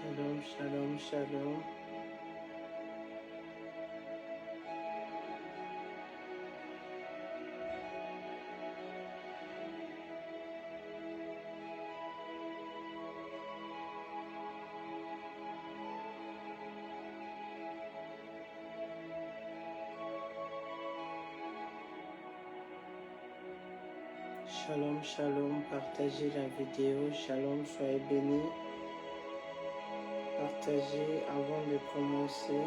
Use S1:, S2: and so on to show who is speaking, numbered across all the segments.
S1: Shalom, shalom, shalom. Shalom, shalom, partagez la vidéo. Shalom, soyez bénis. Partagez avant de commencer.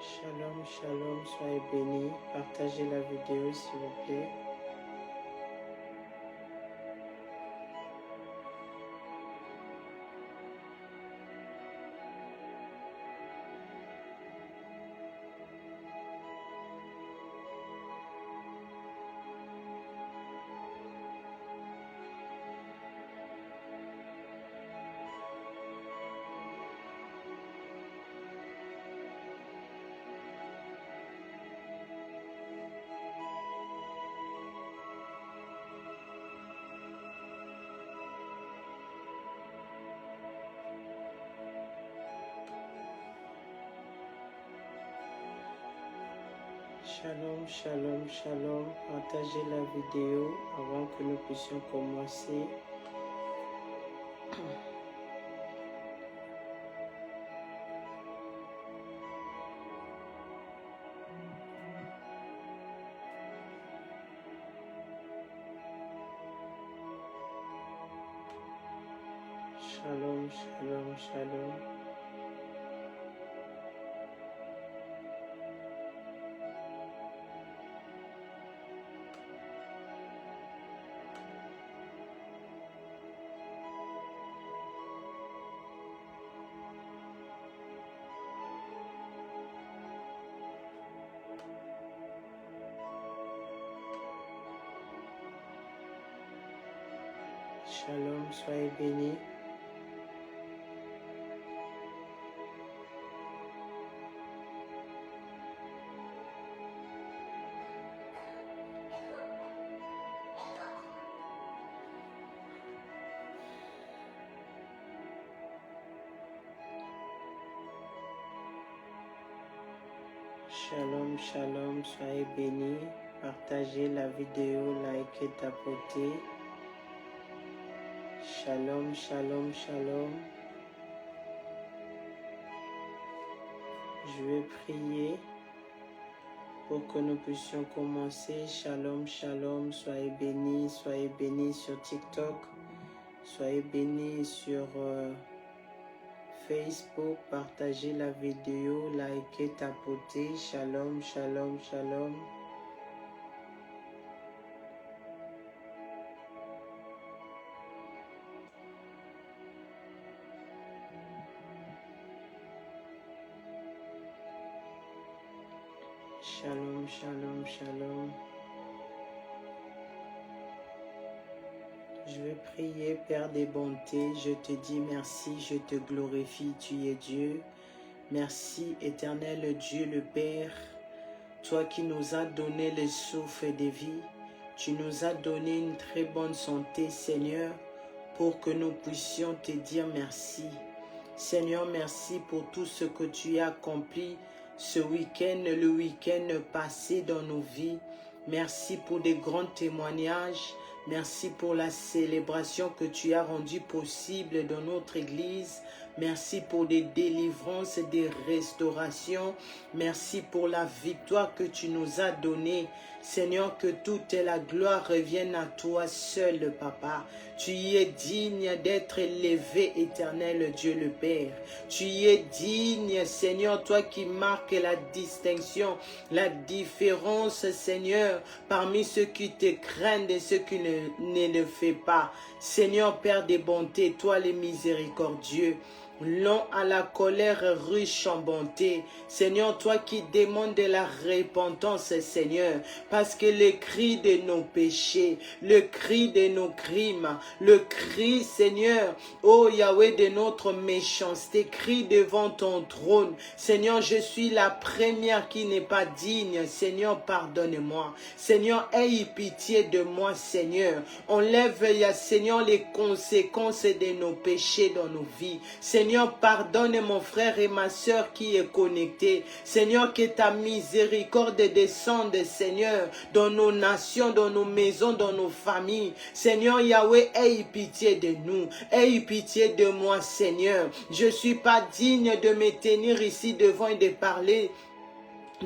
S1: Shalom, shalom, soyez bénis. Partagez la vidéo s'il vous plaît. Shalom, shalom, shalom. Partagez la vidéo avant que nous puissions commencer. Shalom, shalom, shalom. Shalom, soyez bénis. Shalom, shalom, soyez bénis. Partagez la vidéo, likez, tapotez. Shalom, shalom, shalom. Je vais prier pour que nous puissions commencer. Shalom, shalom, soyez bénis sur TikTok, soyez bénis sur Facebook, partagez la vidéo, likez, tapotez. Shalom, shalom, shalom. Shalom, shalom, shalom. Je vais prier, Père des bontés, je te dis merci, je te glorifie, tu es Dieu. Merci, éternel Dieu le Père, toi qui nous as donné le souffle de vie, tu nous as donné une très bonne santé, Seigneur, pour que nous puissions te dire merci. Seigneur, merci pour tout ce que tu as accompli ce week-end, le week-end passé dans nos vies. Merci pour des grands témoignages. Merci pour la célébration que tu as rendue possible dans notre église. Merci pour des délivrances, des restaurations. Merci pour la victoire que tu nous as donnée. Seigneur, que toute la gloire revienne à toi seul, Papa. Tu y es digne d'être élevé, éternel Dieu le Père. Tu y es digne, Seigneur, toi qui marques la distinction, la différence, Seigneur, parmi ceux qui te craignent et ceux qui ne le font pas. Seigneur, Père des bontés, toi les miséricordieux, lent à la colère, riche en bonté. Seigneur, toi qui demandes de la repentance, Seigneur, parce que le cri de nos péchés, le cri de nos crimes, le cri, Seigneur, oh Yahweh, de notre méchanceté, crie devant ton trône. Seigneur, je suis la première qui n'est pas digne. Seigneur, pardonne-moi. Seigneur, aie pitié de moi, Seigneur. Enlève, Seigneur, les conséquences de nos péchés dans nos vies. Seigneur, pardonne mon frère et ma soeur qui est connecté. Seigneur, que ta miséricorde descende, Seigneur, dans nos nations, dans nos maisons, dans nos familles. Seigneur Yahweh, aie pitié de nous. Aie pitié de moi, Seigneur. Je ne suis pas digne de me tenir ici devant et de parler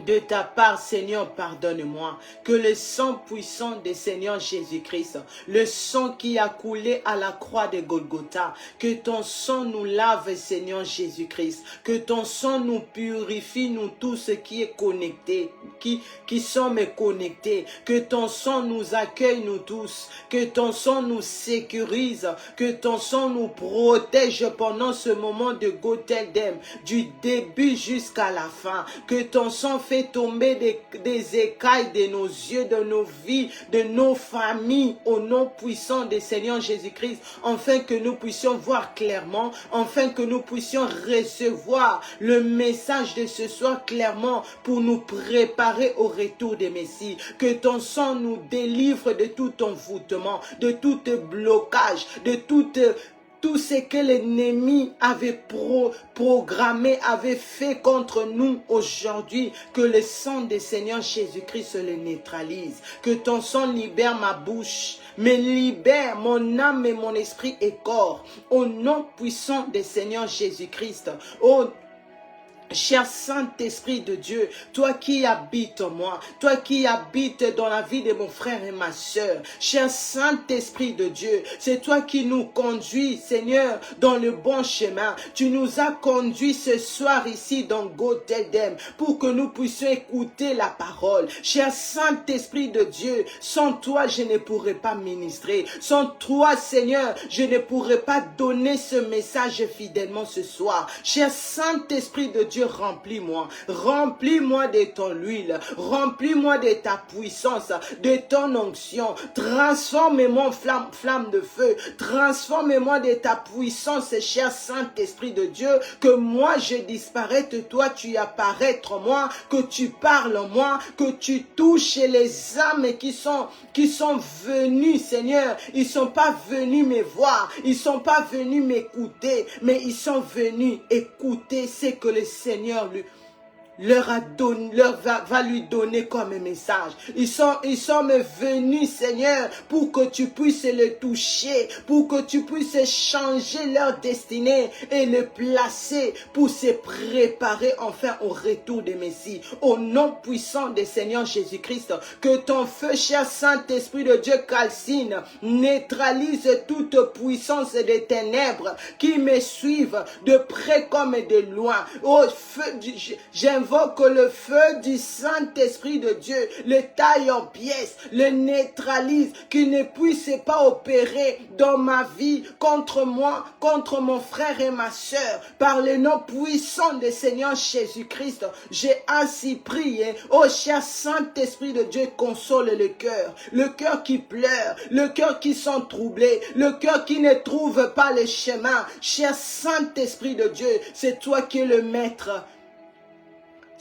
S1: de ta part, Seigneur, pardonne-moi. Que le sang puissant de Seigneur Jésus-Christ, le sang qui a coulé à la croix de Golgotha, que ton sang nous lave, Seigneur Jésus-Christ. Que ton sang nous purifie, nous tous qui est connectés, qui sommes connectés. Que ton sang nous accueille, nous tous. Que ton sang nous sécurise. Que ton sang nous protège pendant ce moment de Goteldem, du début jusqu'à la fin. Que ton sang fait tomber des écailles de nos yeux, de nos vies, de nos familles, au nom puissant du Seigneur Jésus-Christ, afin que nous puissions voir clairement, afin que nous puissions recevoir le message de ce soir clairement pour nous préparer au retour des Messie. Que ton sang nous délivre de tout envoûtement, de tout blocage, de tout ce que l'ennemi avait programmé, avait fait contre nous aujourd'hui, que le sang du Seigneur Jésus-Christ le neutralise. Que ton sang libère ma bouche, me libère mon âme et mon esprit et corps. Au nom puissant du Seigneur Jésus-Christ. Cher Saint-Esprit de Dieu, toi qui habites en moi, toi qui habites dans la vie de mon frère et ma soeur, cher Saint-Esprit de Dieu, c'est toi qui nous conduis, Seigneur, dans le bon chemin. Tu nous as conduits ce soir ici dans Goteldem pour que nous puissions écouter la parole. Cher Saint-Esprit de Dieu, sans toi, je ne pourrais pas ministrer. Sans toi, Seigneur, je ne pourrais pas donner ce message fidèlement ce soir. Cher Saint-Esprit de Dieu, remplis-moi de ton huile, remplis-moi de ta puissance, de ton onction, transforme-moi en flamme de feu, transforme-moi de ta puissance, cher Saint-Esprit de Dieu, que moi je disparaisse, toi tu apparaîtres en moi, que tu parles en moi, que tu touches les âmes qui sont venus, Seigneur. Ils sont pas venus me voir, ils sont pas venus m'écouter, mais ils sont venus écouter ce que le Seigneur va lui donner comme message. Ils sont venus, Seigneur, pour que tu puisses le toucher, pour que tu puisses changer leur destinée et le placer pour se préparer enfin au retour des Messie. Au nom puissant du Seigneur Jésus-Christ, que ton feu, cher Saint-Esprit de Dieu, calcine, neutralise toute puissance des ténèbres qui me suivent de près comme de loin. Au feu, j'invoque que le feu du Saint-Esprit de Dieu le taille en pièces, le neutralise, qu'il ne puisse pas opérer dans ma vie contre moi, contre mon frère et ma soeur. Par le nom puissant du Seigneur Jésus-Christ, j'ai ainsi prié. Oh cher Saint-Esprit de Dieu, console le cœur qui pleure, le cœur qui sont troublés, le cœur qui ne trouve pas le chemin. Cher Saint-Esprit de Dieu, c'est toi qui es le maître.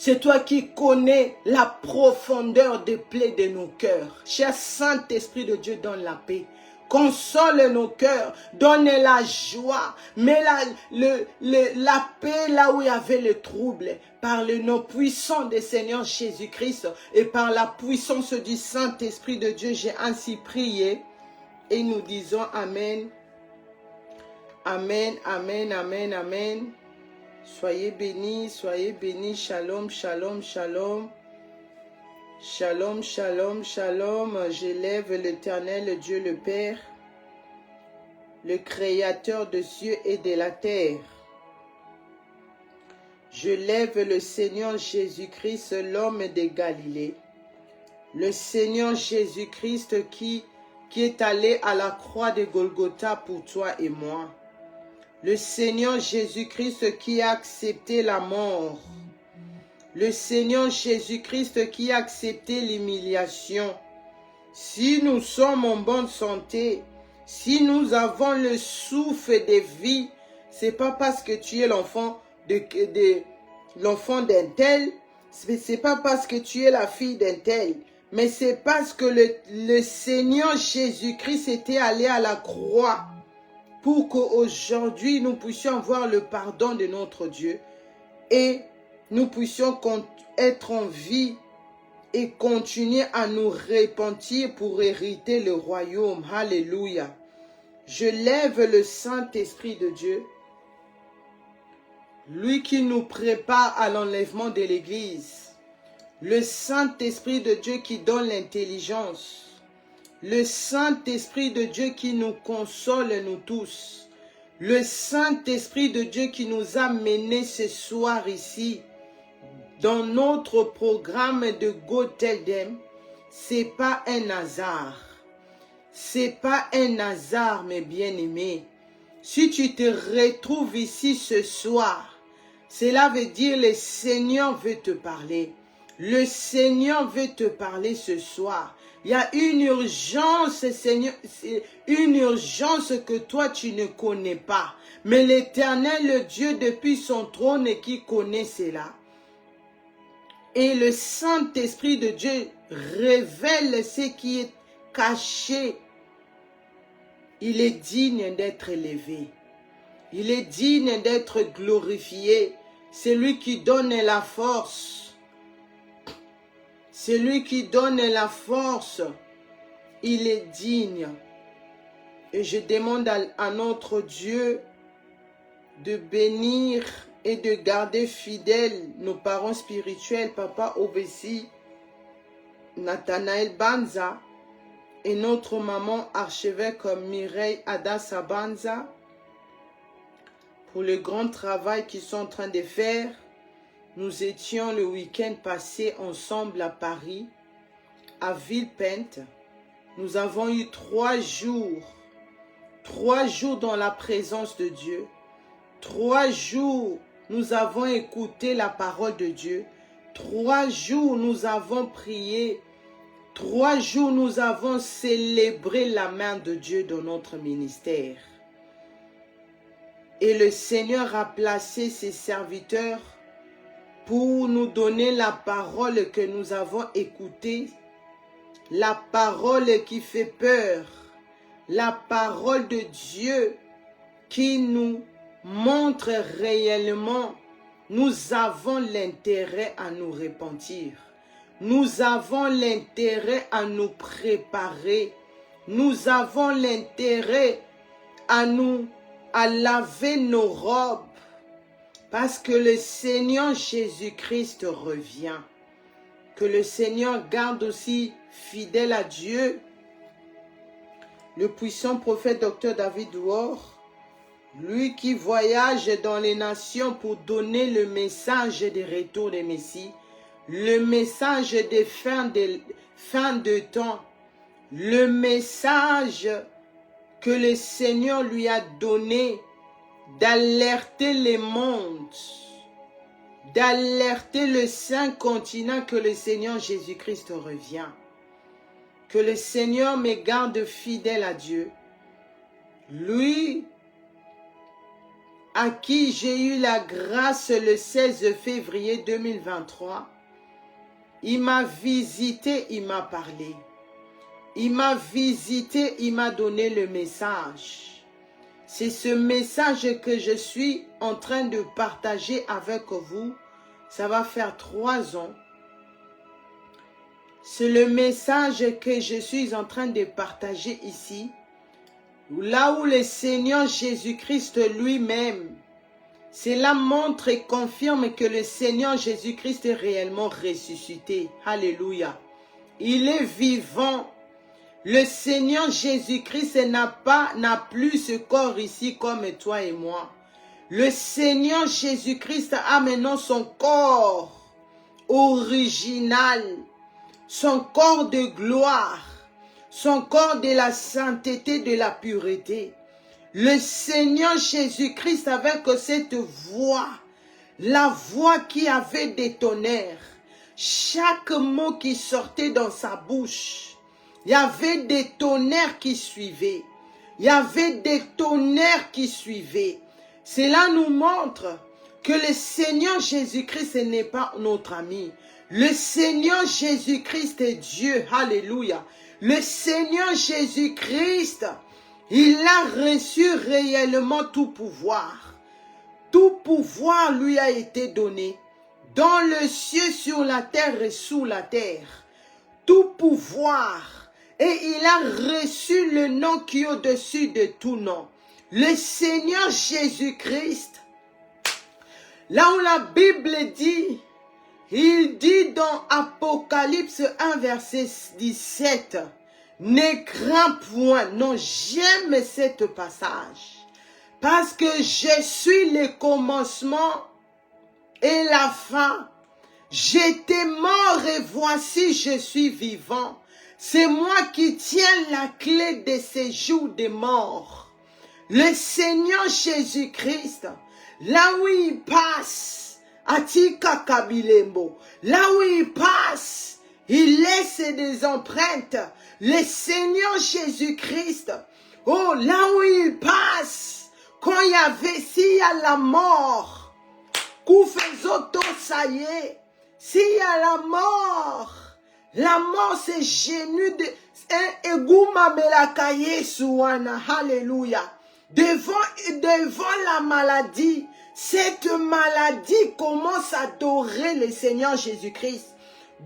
S1: C'est toi qui connais la profondeur des plaies de nos cœurs. Cher Saint-Esprit de Dieu, donne la paix. Console nos cœurs, donne la joie, mets la paix là où il y avait le trouble. Par le nom puissant du Seigneur Jésus-Christ et par la puissance du Saint-Esprit de Dieu, j'ai ainsi prié et nous disons Amen. Amen, Amen, Amen, Amen. Soyez bénis, shalom, shalom, shalom. Shalom, shalom, shalom. J'élève l'Éternel Dieu le Père, le Créateur des cieux et de la terre. Je lève le Seigneur Jésus-Christ, l'homme de Galilée. Le Seigneur Jésus-Christ qui est allé à la croix de Golgotha pour toi et moi. Le Seigneur Jésus-Christ qui a accepté la mort. Le Seigneur Jésus-Christ qui a accepté l'humiliation. Si nous sommes en bonne santé, si nous avons le souffle de vie, c'est pas parce que tu es l'enfant d'un tel, c'est pas parce que tu es la fille d'un tel, mais c'est parce que le Seigneur Jésus-Christ était allé à la croix pour qu'aujourd'hui nous puissions voir le pardon de notre Dieu et nous puissions être en vie et continuer à nous repentir pour hériter le royaume. Alléluia. Je lève le Saint-Esprit de Dieu, lui qui nous prépare à l'enlèvement de l'Église. Le Saint-Esprit de Dieu qui donne l'intelligence. Le Saint-Esprit de Dieu qui nous console, nous tous. Le Saint-Esprit de Dieu qui nous a menés ce soir ici, dans notre programme de Go Tell Them. C'est pas un hasard. C'est pas un hasard, mes bien-aimés. Si tu te retrouves ici ce soir, cela veut dire le Seigneur veut te parler. Le Seigneur veut te parler ce soir. Il y a une urgence, Seigneur, une urgence que toi tu ne connais pas. Mais l'Éternel, le Dieu depuis son trône qui connaît cela. Et le Saint-Esprit de Dieu révèle ce qui est caché. Il est digne d'être élevé. Il est digne d'être glorifié. C'est lui qui donne la force. C'est lui qui donne la force. Il est digne. Et je demande à notre Dieu de bénir et de garder fidèles nos parents spirituels, Papa Obesi, Nathanaël Banza, et notre maman archevêque Mireille Adassa Banza, pour le grand travail qu'ils sont en train de faire. Nous étions le week-end passé ensemble à Paris, à Villepinte. Nous avons eu 3 jours dans la présence de Dieu. 3 jours, nous avons écouté la parole de Dieu. 3 jours, nous avons prié. 3 jours, nous avons célébré la main de Dieu dans notre ministère. Et le Seigneur a placé ses serviteurs pour nous donner la parole que nous avons écoutée, la parole qui fait peur, la parole de Dieu qui nous montre réellement, nous avons l'intérêt à nous repentir. Nous avons l'intérêt à nous préparer. Nous avons l'intérêt à laver nos robes. Parce que le Seigneur Jésus-Christ revient. Que le Seigneur garde aussi fidèle à Dieu le puissant prophète Dr. David Ward, lui qui voyage dans les nations pour donner le message de retour des Messie, le message de fin de temps, le message que le Seigneur lui a donné d'alerter les mondes, d'alerter le saint continent que le Seigneur Jésus-Christ revient. Que le Seigneur me garde fidèle à Dieu. Lui à qui j'ai eu la grâce le 16 février 2023, il m'a visité, il m'a parlé. Il m'a visité, il m'a donné le message. C'est ce message que je suis en train de partager avec vous. Ça va faire 3 ans. C'est le message que je suis en train de partager ici. Là où le Seigneur Jésus-Christ lui-même, cela montre et confirme que le Seigneur Jésus-Christ est réellement ressuscité. Alléluia. Il est vivant. Le Seigneur Jésus-Christ n'a plus ce corps ici comme toi et moi. Le Seigneur Jésus-Christ a maintenant son corps original, son corps de gloire, son corps de la sainteté, de la pureté. Le Seigneur Jésus-Christ avec cette voix, la voix qui avait des tonnerres, chaque mot qui sortait dans sa bouche, il y avait des tonnerres qui suivaient. Il y avait des tonnerres qui suivaient. Cela nous montre que le Seigneur Jésus-Christ n'est pas notre ami. Le Seigneur Jésus-Christ est Dieu. Alléluia. Le Seigneur Jésus-Christ, il a reçu réellement tout pouvoir. Tout pouvoir lui a été donné dans le ciel, sur la terre et sous la terre. Tout pouvoir. Et il a reçu le nom qui est au-dessus de tout nom. Le Seigneur Jésus-Christ. Là où la Bible dit, il dit dans Apocalypse 1 verset 17, ne crains point. Non, j'aime cette passage. Parce que je suis le commencement et la fin. J'étais mort et voici je suis vivant. C'est moi qui tiens la clé de ces jours des morts. Le Seigneur Jésus-Christ, là où il passe, Atika Kabilembo, là où il passe, il laisse des empreintes. Le Seigneur Jésus-Christ, oh, là où il passe, quand il y avait, s'il y a la mort, Koufezoto, ça y est, s'il y a la mort c'est génu de Egouma Melakaye Souana, alléluia. Devant la maladie, cette maladie commence à adorer le Seigneur Jésus-Christ.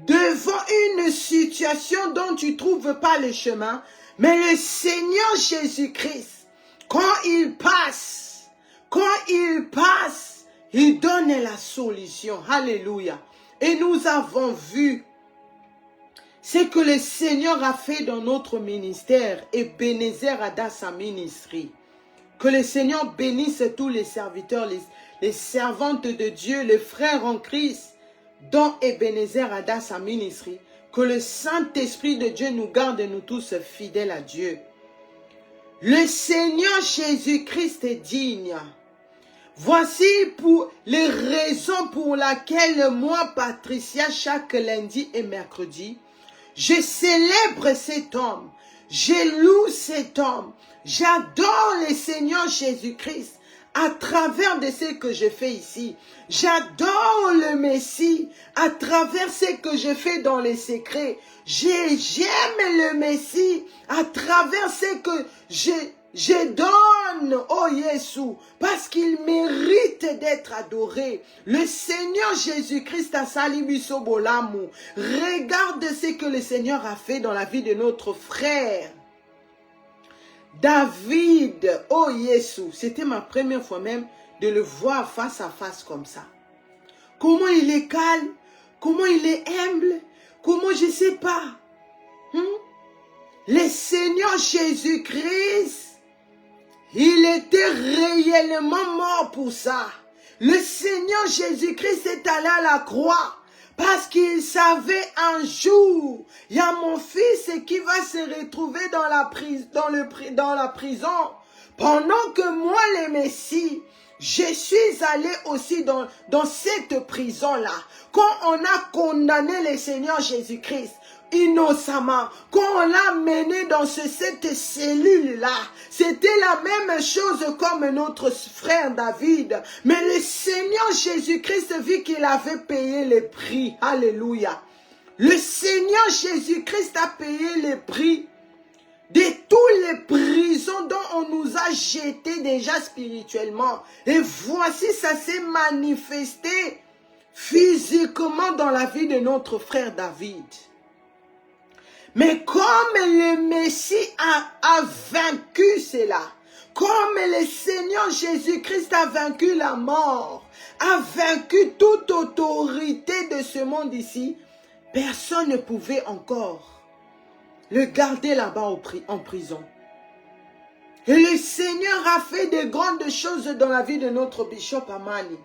S1: Devant une situation dont tu ne trouves pas le chemin, mais le Seigneur Jésus-Christ, quand il passe, il donne la solution. Alléluia. Et nous avons vu ce que le Seigneur a fait dans notre ministère et Ebenezer a dans sa ministrie. Que le Seigneur bénisse tous les serviteurs, les servantes de Dieu, les frères en Christ, dont Ebenezer a dans sa ministrie. Que le Saint-Esprit de Dieu nous garde, nous tous fidèles à Dieu. Le Seigneur Jésus-Christ est digne. Voici pour les raisons pour lesquelles moi, Patricia, chaque lundi et mercredi, je célèbre cet homme, je loue cet homme, j'adore le Seigneur Jésus-Christ à travers de ce que je fais ici. J'adore le Messie à travers ce que je fais dans les secrets. J'aime le Messie à travers ce que je donne au Jésus parce qu'il mérite d'être adoré. Le Seigneur Jésus-Christ a salibiso bolamu. Regarde ce que le Seigneur a fait dans la vie de notre frère David. Oh Jésus, c'était ma première fois même de le voir face à face comme ça. Comment il est calme, comment il est humble, comment je ne sais pas. Le Seigneur Jésus-Christ, il était réellement mort pour ça. Le Seigneur Jésus-Christ est allé à la croix parce qu'il savait un jour, il y a mon fils qui va se retrouver dans la prison. Pendant que moi, le Messie, je suis allé aussi dans cette prison-là. Quand on a condamné le Seigneur Jésus-Christ, innocemment, quand on l'a mené dans cette cellule-là, c'était la même chose comme notre frère David. Mais le Seigneur Jésus-Christ vit qu'il avait payé le prix. Alléluia. Le Seigneur Jésus-Christ a payé le prix de toutes les prisons dont on nous a jetés déjà spirituellement. Et voici, ça s'est manifesté physiquement dans la vie de notre frère David. Mais comme le Messie a vaincu cela, comme le Seigneur Jésus-Christ a vaincu la mort, a vaincu toute autorité de ce monde ici, personne ne pouvait encore le garder là-bas en prison. Et le Seigneur a fait de grandes choses dans la vie de notre Bishop Amani,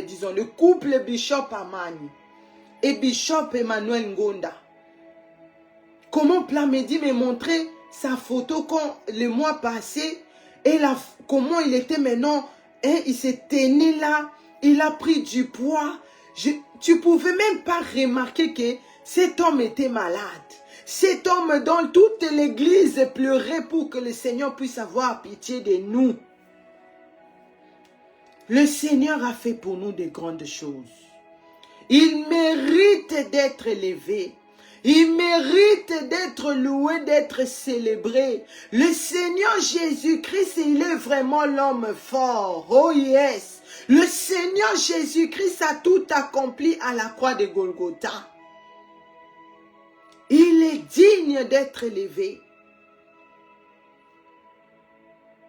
S1: disons le couple Bishop Amani et Bishop Emmanuel Ngonda. Comment Plamedi m'a montré sa photo quand le mois passé, Et comment il était maintenant, hein, il s'est tenu là, il a pris du poids. Tu pouvais même pas remarquer que cet homme était malade. Cet homme dont toute l'église pleurait pour que le Seigneur puisse avoir pitié de nous. Le Seigneur a fait pour nous de grandes choses. Il mérite d'être élevé. Il mérite d'être loué, d'être célébré. Le Seigneur Jésus-Christ, il est vraiment l'homme fort. Oh yes. Le Seigneur Jésus-Christ a tout accompli à la croix de Golgotha. Il est digne d'être élevé.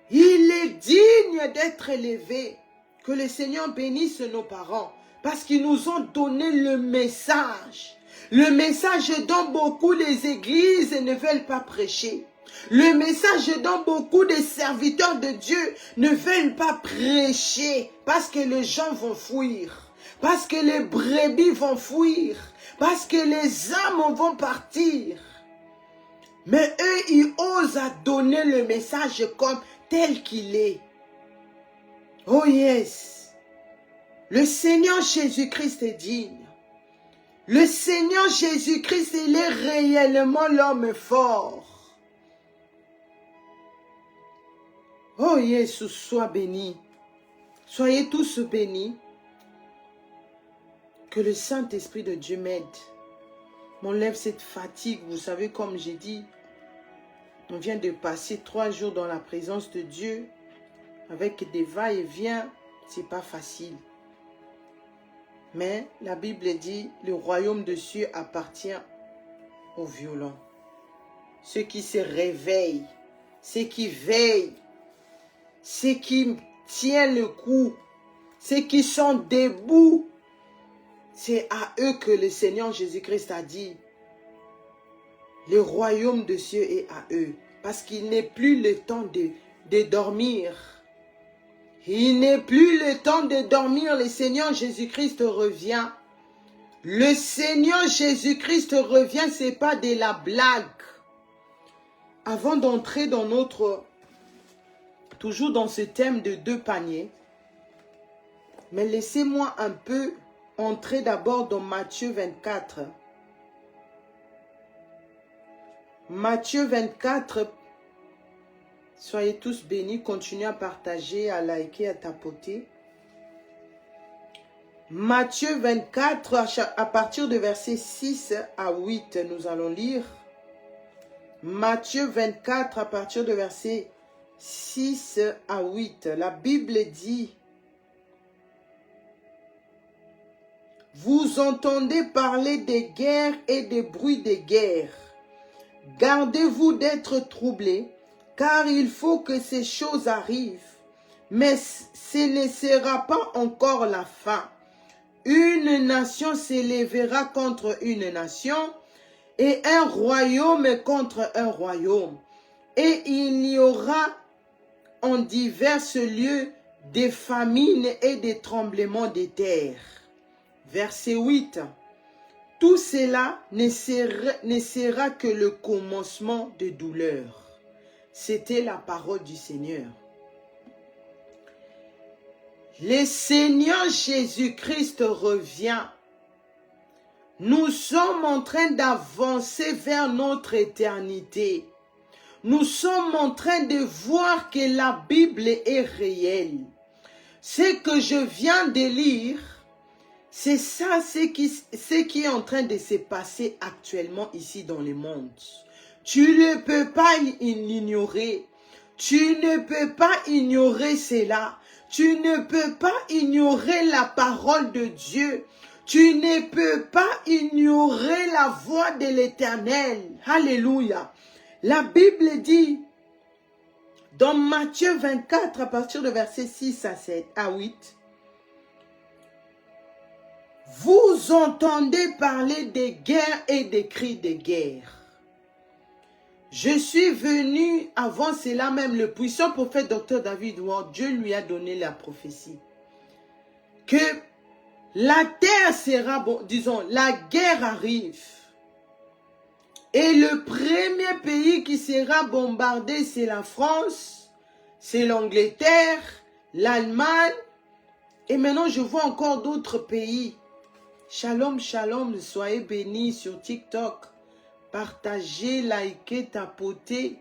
S1: Il est digne d'être élevé. Que le Seigneur bénisse nos parents parce qu'ils nous ont donné le message. Le message dont beaucoup les églises ne veulent pas prêcher. Le message dont beaucoup de serviteurs de Dieu ne veulent pas prêcher parce que les gens vont fuir. Parce que les brebis vont fuir. Parce que les âmes vont partir. Mais eux, ils osent donner le message comme tel qu'il est. Oh yes. Le Seigneur Jésus-Christ est digne. Le Seigneur Jésus-Christ, il est réellement l'homme fort. Oh Jésus, sois béni. Soyez tous bénis. Que le Saint-Esprit de Dieu m'aide. M'enlève cette fatigue. Vous savez, comme j'ai dit, on vient de passer 3 jours dans la présence de Dieu. Avec des va-et-vient, c'est pas facile. Mais la Bible dit, le royaume de Dieu appartient aux violents. Ceux qui se réveillent, ceux qui veillent, ceux qui tiennent le coup, ceux qui sont debout. C'est à eux que le Seigneur Jésus-Christ a dit, le royaume de Dieu est à eux. Parce qu'il n'est plus le temps de dormir. Il n'est plus le temps de dormir. Le Seigneur Jésus-Christ revient. Le Seigneur Jésus-Christ revient, ce n'est pas de la blague. Avant d'entrer dans toujours dans ce thème de 2 paniers, mais laissez-moi un peu entrer d'abord dans Matthieu 24. Matthieu 24, soyez tous bénis, continuez à partager, à liker, à tapoter. Matthieu 24, à partir de versets 6 à 8, nous allons lire. Matthieu 24, à partir de versets 6 à 8. La Bible dit, « Vous entendez parler des guerres et des bruits des guerres. Gardez-vous d'être troublés, car il faut que ces choses arrivent, mais ce ne sera pas encore la fin. Une nation s'élèvera contre une nation, et un royaume contre un royaume. Et il y aura en divers lieux des famines et des tremblements de terre. » Verset 8. Tout cela ne sera que le commencement de douleur. C'était la parole du Seigneur. Le Seigneur Jésus-Christ revient. Nous sommes en train d'avancer vers notre éternité. Nous sommes en train de voir que la Bible est réelle. Ce que je viens de lire, c'est ça, ce qui est en train de se passer actuellement ici dans le monde. Tu ne peux pas l'ignorer. Tu ne peux pas ignorer cela. Tu ne peux pas ignorer la parole de Dieu. Tu ne peux pas ignorer la voix de l'Éternel. Alléluia. La Bible dit, dans Matthieu 24, à partir de versets 6 à 8, vous entendez parler des guerres et des cris de guerre. Je suis venu, avant cela même, le puissant prophète Dr. David Ward, Dieu lui a donné la prophétie. Que la terre sera, disons, la guerre arrive. Et le premier pays qui sera bombardé, c'est la France. c'est l'Angleterre, l'Allemagne, et maintenant je vois encore d'autres pays. Shalom, shalom, soyez bénis sur TikTok. Partagez, likez, tapotez.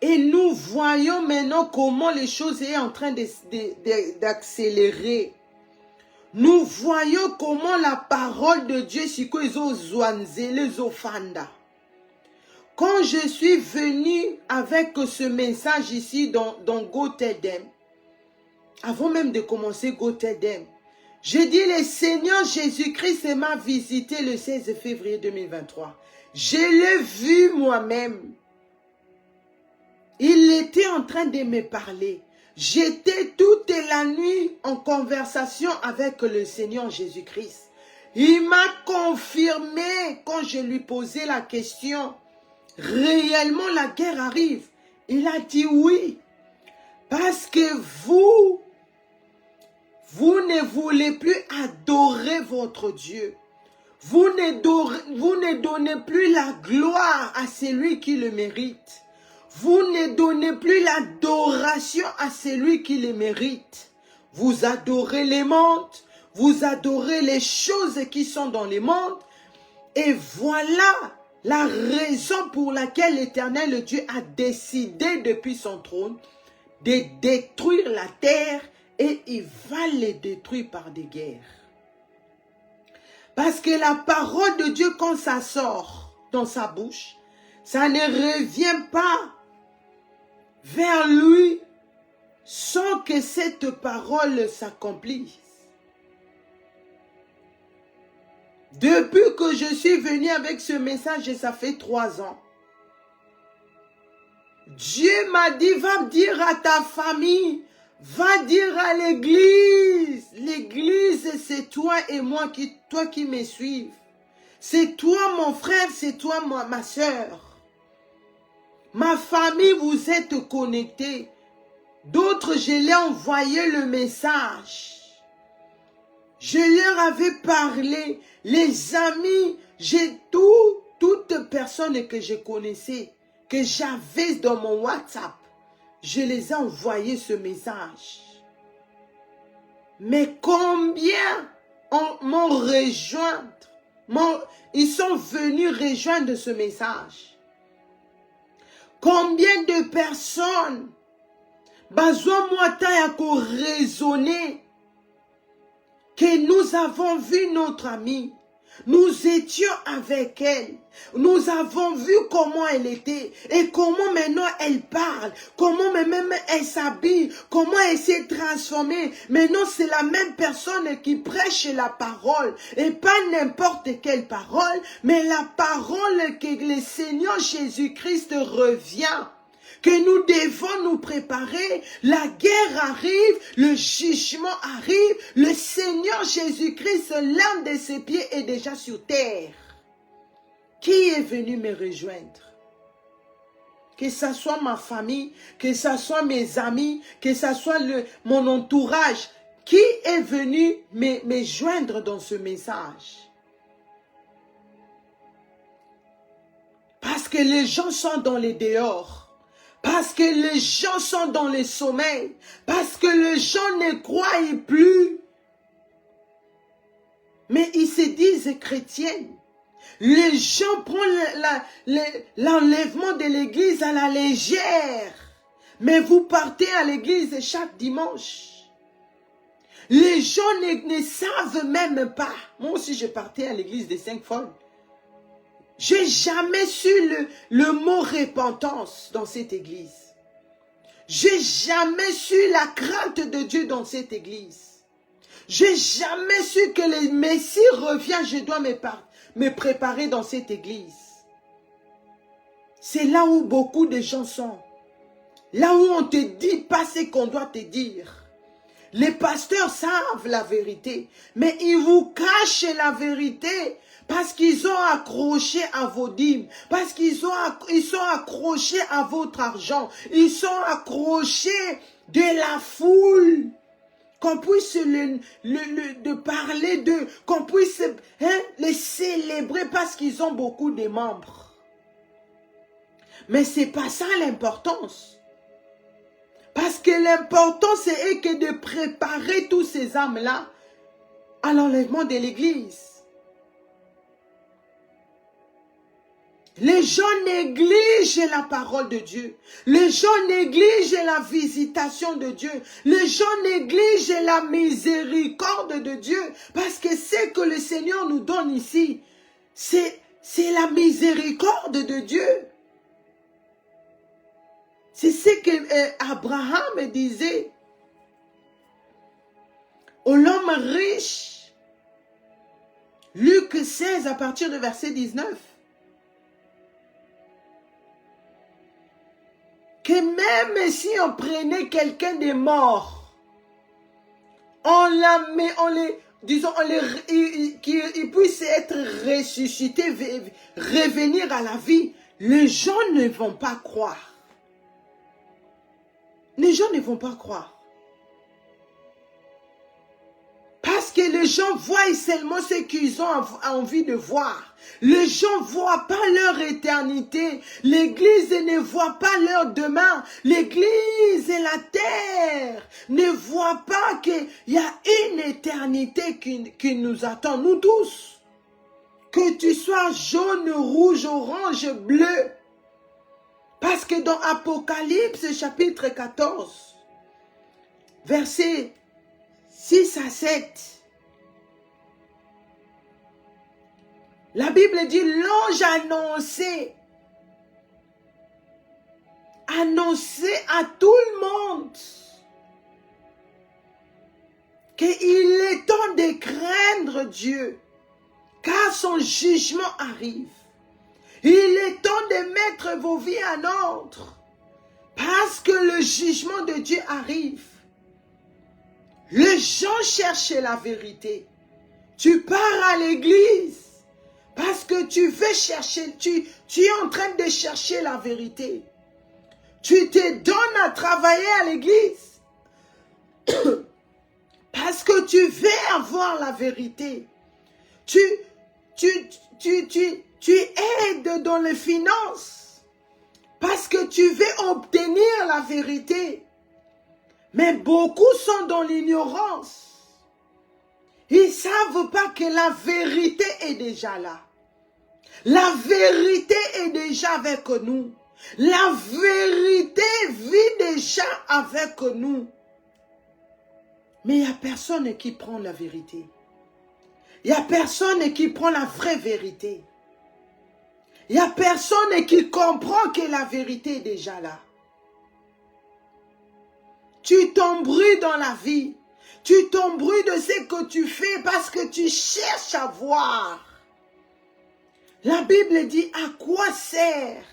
S1: Et nous voyons maintenant comment les choses sont en train d'accélérer. Nous voyons comment la parole de Dieu, quand je suis venu avec ce message ici dans GoTedem, avant même de commencer GoTedem, j'ai dit le Seigneur Jésus-Christ m'a visité le 16 février 2023. Je l'ai vu moi-même. Il était en train de me parler. J'étais toute la nuit en conversation avec le Seigneur Jésus-Christ. Il m'a confirmé quand je lui posais la question. Réellement la guerre arrive. Il a dit oui. Parce que vous ne voulez plus adorer votre Dieu. Vous ne donnez plus la gloire à celui qui le mérite. Vous ne donnez plus l'adoration à celui qui le mérite. Vous adorez les mondes, vous adorez les choses qui sont dans les mondes. Et voilà la raison pour laquelle l'Éternel Dieu a décidé depuis son trône de détruire la terre et il va les détruire par des guerres. Parce que la parole de Dieu, quand ça sort dans sa bouche, ça ne revient pas vers lui sans que cette parole s'accomplisse. Depuis que je suis venu avec ce message, ça fait 3 ans. Dieu m'a dit, va dire à ta famille, va dire à l'église. L'église, c'est toi et moi, toi qui me suives. C'est toi mon frère, c'est toi ma soeur. Ma famille, vous êtes connectés. D'autres, je leur ai envoyé le message. Je leur avais parlé. Les amis, j'ai toutes personnes que je connaissais, que j'avais dans mon WhatsApp. Je les ai envoyé ce message. Mais combien m'ont rejoint? Ils sont venus rejoindre ce message. Combien de personnes besoin moi pour raisonner que nous avons vu notre amie. Nous étions avec elle. Nous avons vu comment elle était. Et comment maintenant elle parle. Comment même elle s'habille. Comment elle s'est transformée. Maintenant c'est la même personne qui prêche la parole. Et pas n'importe quelle parole. Mais la parole que le Seigneur Jésus-Christ revient. Que nous devons nous préparer. La guerre arrive, le jugement arrive. Le Seigneur Jésus-Christ, l'un de ses pieds est déjà sur terre. Qui est venu me rejoindre? Que ce soit ma famille, que ce soit mes amis, que ce soit mon entourage. Qui est venu me joindre dans ce message? Parce que les gens sont dans les dehors. Parce que les gens sont dans le sommeil. Parce que les gens ne croient plus. Mais ils se disent chrétiens. Les gens prennent l'enlèvement de l'église à la légère. Mais vous partez à l'église chaque dimanche. Les gens ne savent même pas. Moi aussi, je partais à l'église des 5 folles. J'ai jamais su le mot repentance dans cette église. J'ai jamais su la crainte de Dieu dans cette église. J'ai jamais su que le Messie revient, je dois me préparer dans cette église. C'est là où beaucoup de gens sont. Là où on ne te dit pas ce qu'on doit te dire. Les pasteurs savent la vérité, mais ils vous cachent la vérité. Parce qu'ils ont accroché à vos dîmes. Parce qu'ils sont accrochés à votre argent. Ils sont accrochés de la foule. Qu'on puisse de parler d'eux. Qu'on puisse les célébrer parce qu'ils ont beaucoup de membres. Mais ce n'est pas ça l'importance. Parce que l'important, c'est que de préparer tous ces âmes-là à l'enlèvement de l'Église. Les gens négligent la parole de Dieu. Les gens négligent la visitation de Dieu. Les gens négligent la miséricorde de Dieu. Parce que ce que le Seigneur nous donne ici, c'est la miséricorde de Dieu. C'est ce que Abraham disait au l'homme riche. Luc 16 à partir de verset 19. Que même si on prenait quelqu'un de mort, qu'il puisse être ressuscité, revenir à la vie, les gens ne vont pas croire. Les gens ne vont pas croire. Parce que les gens voient seulement ce qu'ils ont envie de voir. Les gens ne voient pas leur éternité. L'Église ne voit pas leur demain. L'Église et la terre ne voient pas qu'il y a une éternité qui nous attend, nous tous. Que tu sois jaune, rouge, orange, bleu. Parce que dans Apocalypse chapitre 14, verset 6 à 7. La Bible dit, l'ange annonçait à tout le monde qu'il est temps de craindre Dieu, car son jugement arrive. Il est temps de mettre vos vies en ordre, parce que le jugement de Dieu arrive. Les gens cherchent la vérité. Tu pars à l'église parce que tu veux chercher, tu es en train de chercher la vérité. Tu te donnes à travailler à l'église parce que tu veux avoir la vérité. Tu aides dans les finances parce que tu veux obtenir la vérité. Mais beaucoup sont dans l'ignorance. Ils ne savent pas que la vérité est déjà là. La vérité est déjà avec nous. La vérité vit déjà avec nous. Mais il n'y a personne qui prend la vérité. Il n'y a personne qui prend la vraie vérité. Il n'y a personne qui comprend que la vérité est déjà là. Tu t'embrouilles dans la vie. Tu t'embrouilles de ce que tu fais parce que tu cherches à voir. La Bible dit, à quoi sert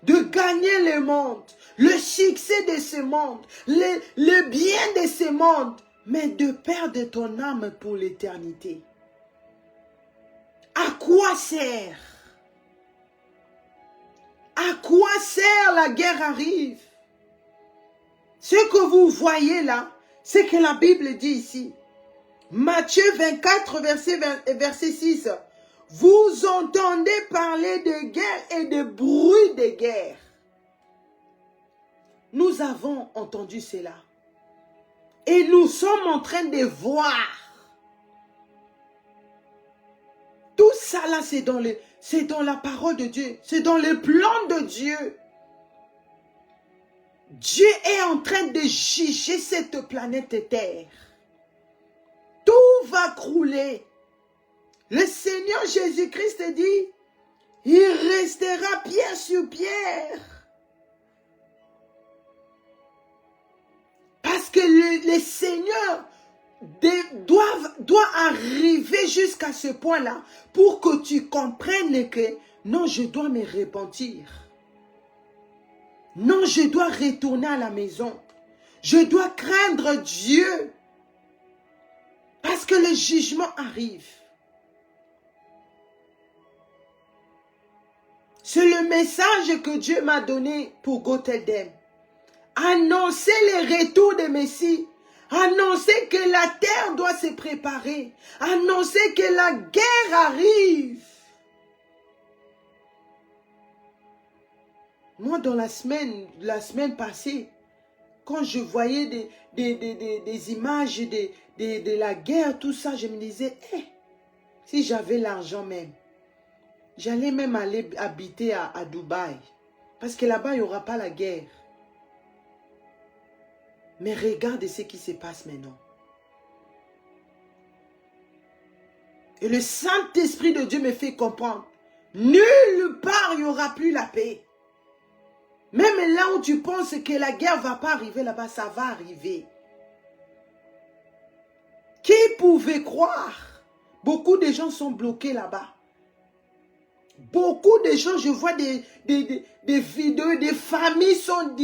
S1: de gagner le monde, le succès de ce monde, le bien de ce monde, mais de perdre ton âme pour l'éternité? À quoi sert? À quoi sert la guerre arrive? Ce que vous voyez là, c'est que la Bible dit ici. Matthieu 24, verset 6. Vous entendez parler de guerre et de bruit de guerre. Nous avons entendu cela. Et nous sommes en train de voir. Tout ça là, c'est dans la parole de Dieu. C'est dans le plan de Dieu. Dieu est en train de juger cette planète Terre. Tout va crouler. Le Seigneur Jésus-Christ dit, il restera pierre sur pierre. Parce que le Seigneur doit arriver jusqu'à ce point-là pour que tu comprennes que non, je dois me repentir. Non, je dois retourner à la maison. Je dois craindre Dieu. Parce que le jugement arrive. C'est le message que Dieu m'a donné pour Goteldem. Annoncer le retour de Messie. Annoncer que la terre doit se préparer. Annoncer que la guerre arrive. Moi, dans la semaine passée, quand je voyais des images de la guerre, tout ça, je me disais, si j'avais l'argent même, j'allais même aller habiter à Dubaï. Parce que là-bas, il n'y aura pas la guerre. Mais regarde ce qui se passe maintenant. Et le Saint-Esprit de Dieu me fait comprendre. Nulle part, il n'y aura plus la paix. Même là où tu penses que la guerre ne va pas arriver là-bas, ça va arriver. Qui pouvait croire? Beaucoup de gens sont bloqués là-bas. Beaucoup de gens, je vois des vidéos, des familles sont,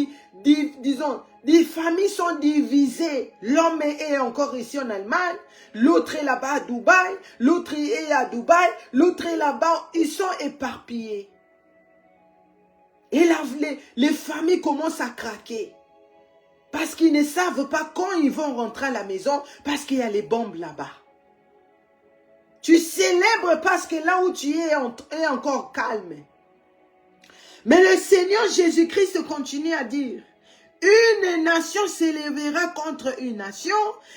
S1: des familles sont divisées. L'homme est encore ici en Allemagne, l'autre est là-bas à Dubaï, l'autre est à Dubaï, l'autre est là-bas, ils sont éparpillés. Et là, les familles commencent à craquer. Parce qu'ils ne savent pas quand ils vont rentrer à la maison, parce qu'il y a les bombes là-bas. Tu célèbres parce que là où tu es encore calme. Mais le Seigneur Jésus-Christ continue à dire, une nation s'élèvera contre une nation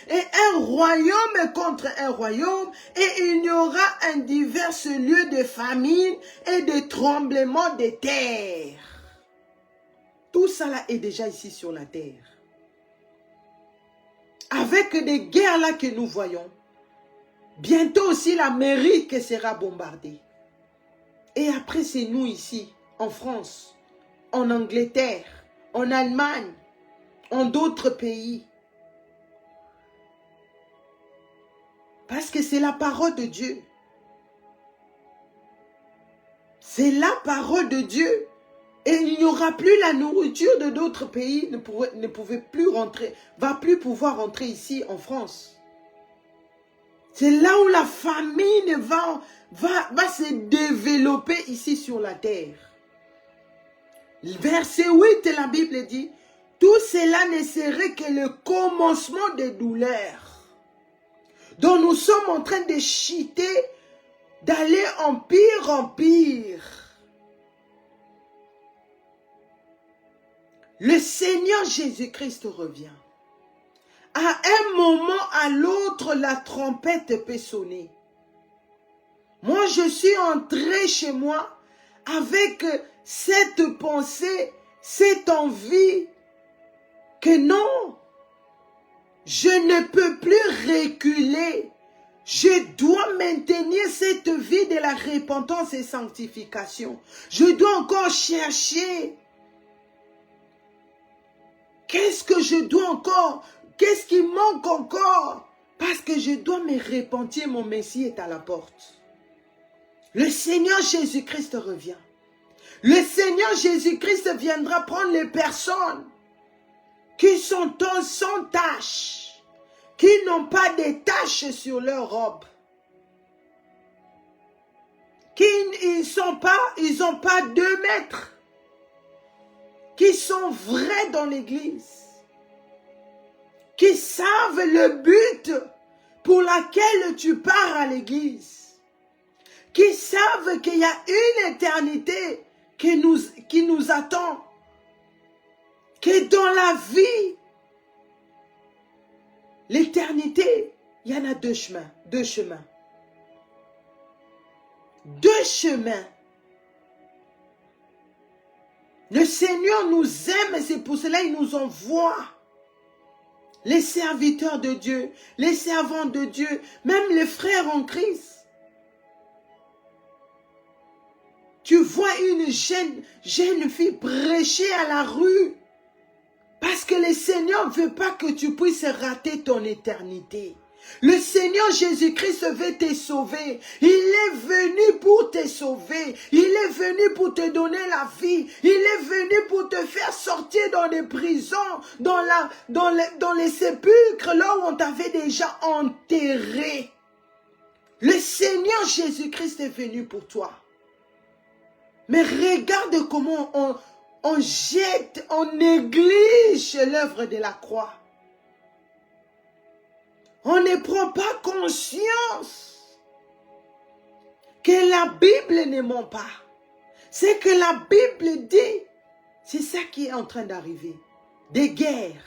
S1: et un royaume contre un royaume et il y aura un divers lieux de famine et de tremblements de terre. Tout ça là est déjà ici sur la terre. Avec des guerres là que nous voyons, bientôt aussi l'Amérique sera bombardée. Et après c'est nous ici, en France, en Angleterre, en Allemagne, en d'autres pays. Parce que c'est la parole de Dieu. C'est la parole de Dieu. Et il n'y aura plus la nourriture de d'autres pays, ne pouvait plus rentrer, va plus pouvoir rentrer ici en France. C'est là où la famine va se développer ici sur la terre. Verset 8, la Bible dit, tout cela ne serait que le commencement des douleurs dont nous sommes en train de chuter, d'aller en pire. Le Seigneur Jésus-Christ revient. À un moment à l'autre, la trompette peut sonner. Moi, je suis entré chez moi avec cette pensée, cette envie que non, je ne peux plus reculer. Je dois maintenir cette vie de la repentance et sanctification. Je dois encore chercher. Qu'est-ce que je dois encore? Qu'est-ce qui manque encore? Parce que je dois me repentir, mon Messie est à la porte. Le Seigneur Jésus-Christ revient. Le Seigneur Jésus-Christ viendra prendre les personnes qui sont sans taches, qui n'ont pas de taches sur leur robe, ils n'ont pas 2 mètres, qui sont vrais dans l'église, qui savent le but pour lequel tu pars à l'église, qui savent qu'il y a une éternité qui nous attend, que dans la vie, l'éternité, il y en a 2 chemins, 2 chemins. 2 chemins. Le Seigneur nous aime et c'est pour cela qu'il nous envoie. Les serviteurs de Dieu, les servants de Dieu, même les frères en Christ. Tu vois une jeune fille prêcher à la rue. Parce que le Seigneur ne veut pas que tu puisses rater ton éternité. Le Seigneur Jésus-Christ veut te sauver. Il est venu pour te sauver. Il est venu pour te donner la vie. Il est venu pour te faire sortir dans les prisons, dans les sépulcres, là où on t'avait déjà enterré. Le Seigneur Jésus-Christ est venu pour toi. Mais regarde comment on jette, on néglige l'œuvre de la croix. On ne prend pas conscience que la Bible ne ment pas. C'est que la Bible dit C'est ça qui est en train d'arriver. Des guerres.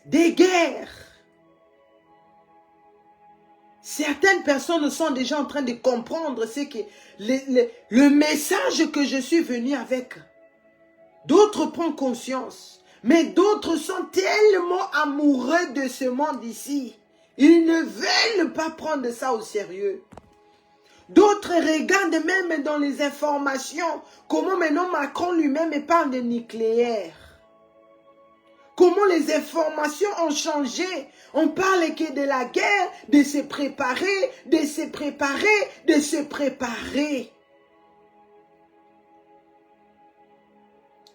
S1: Des guerres. Certaines personnes sont déjà en train de comprendre ce que le message que je suis venu avec. D'autres prennent conscience. Mais d'autres sont tellement amoureux de ce monde ici. Ils ne veulent pas prendre ça au sérieux. D'autres regardent même dans les informations comment maintenant Macron lui-même parle de nucléaire. Comment les informations ont changé. On parle que de la guerre, de se préparer, de se préparer, de se préparer.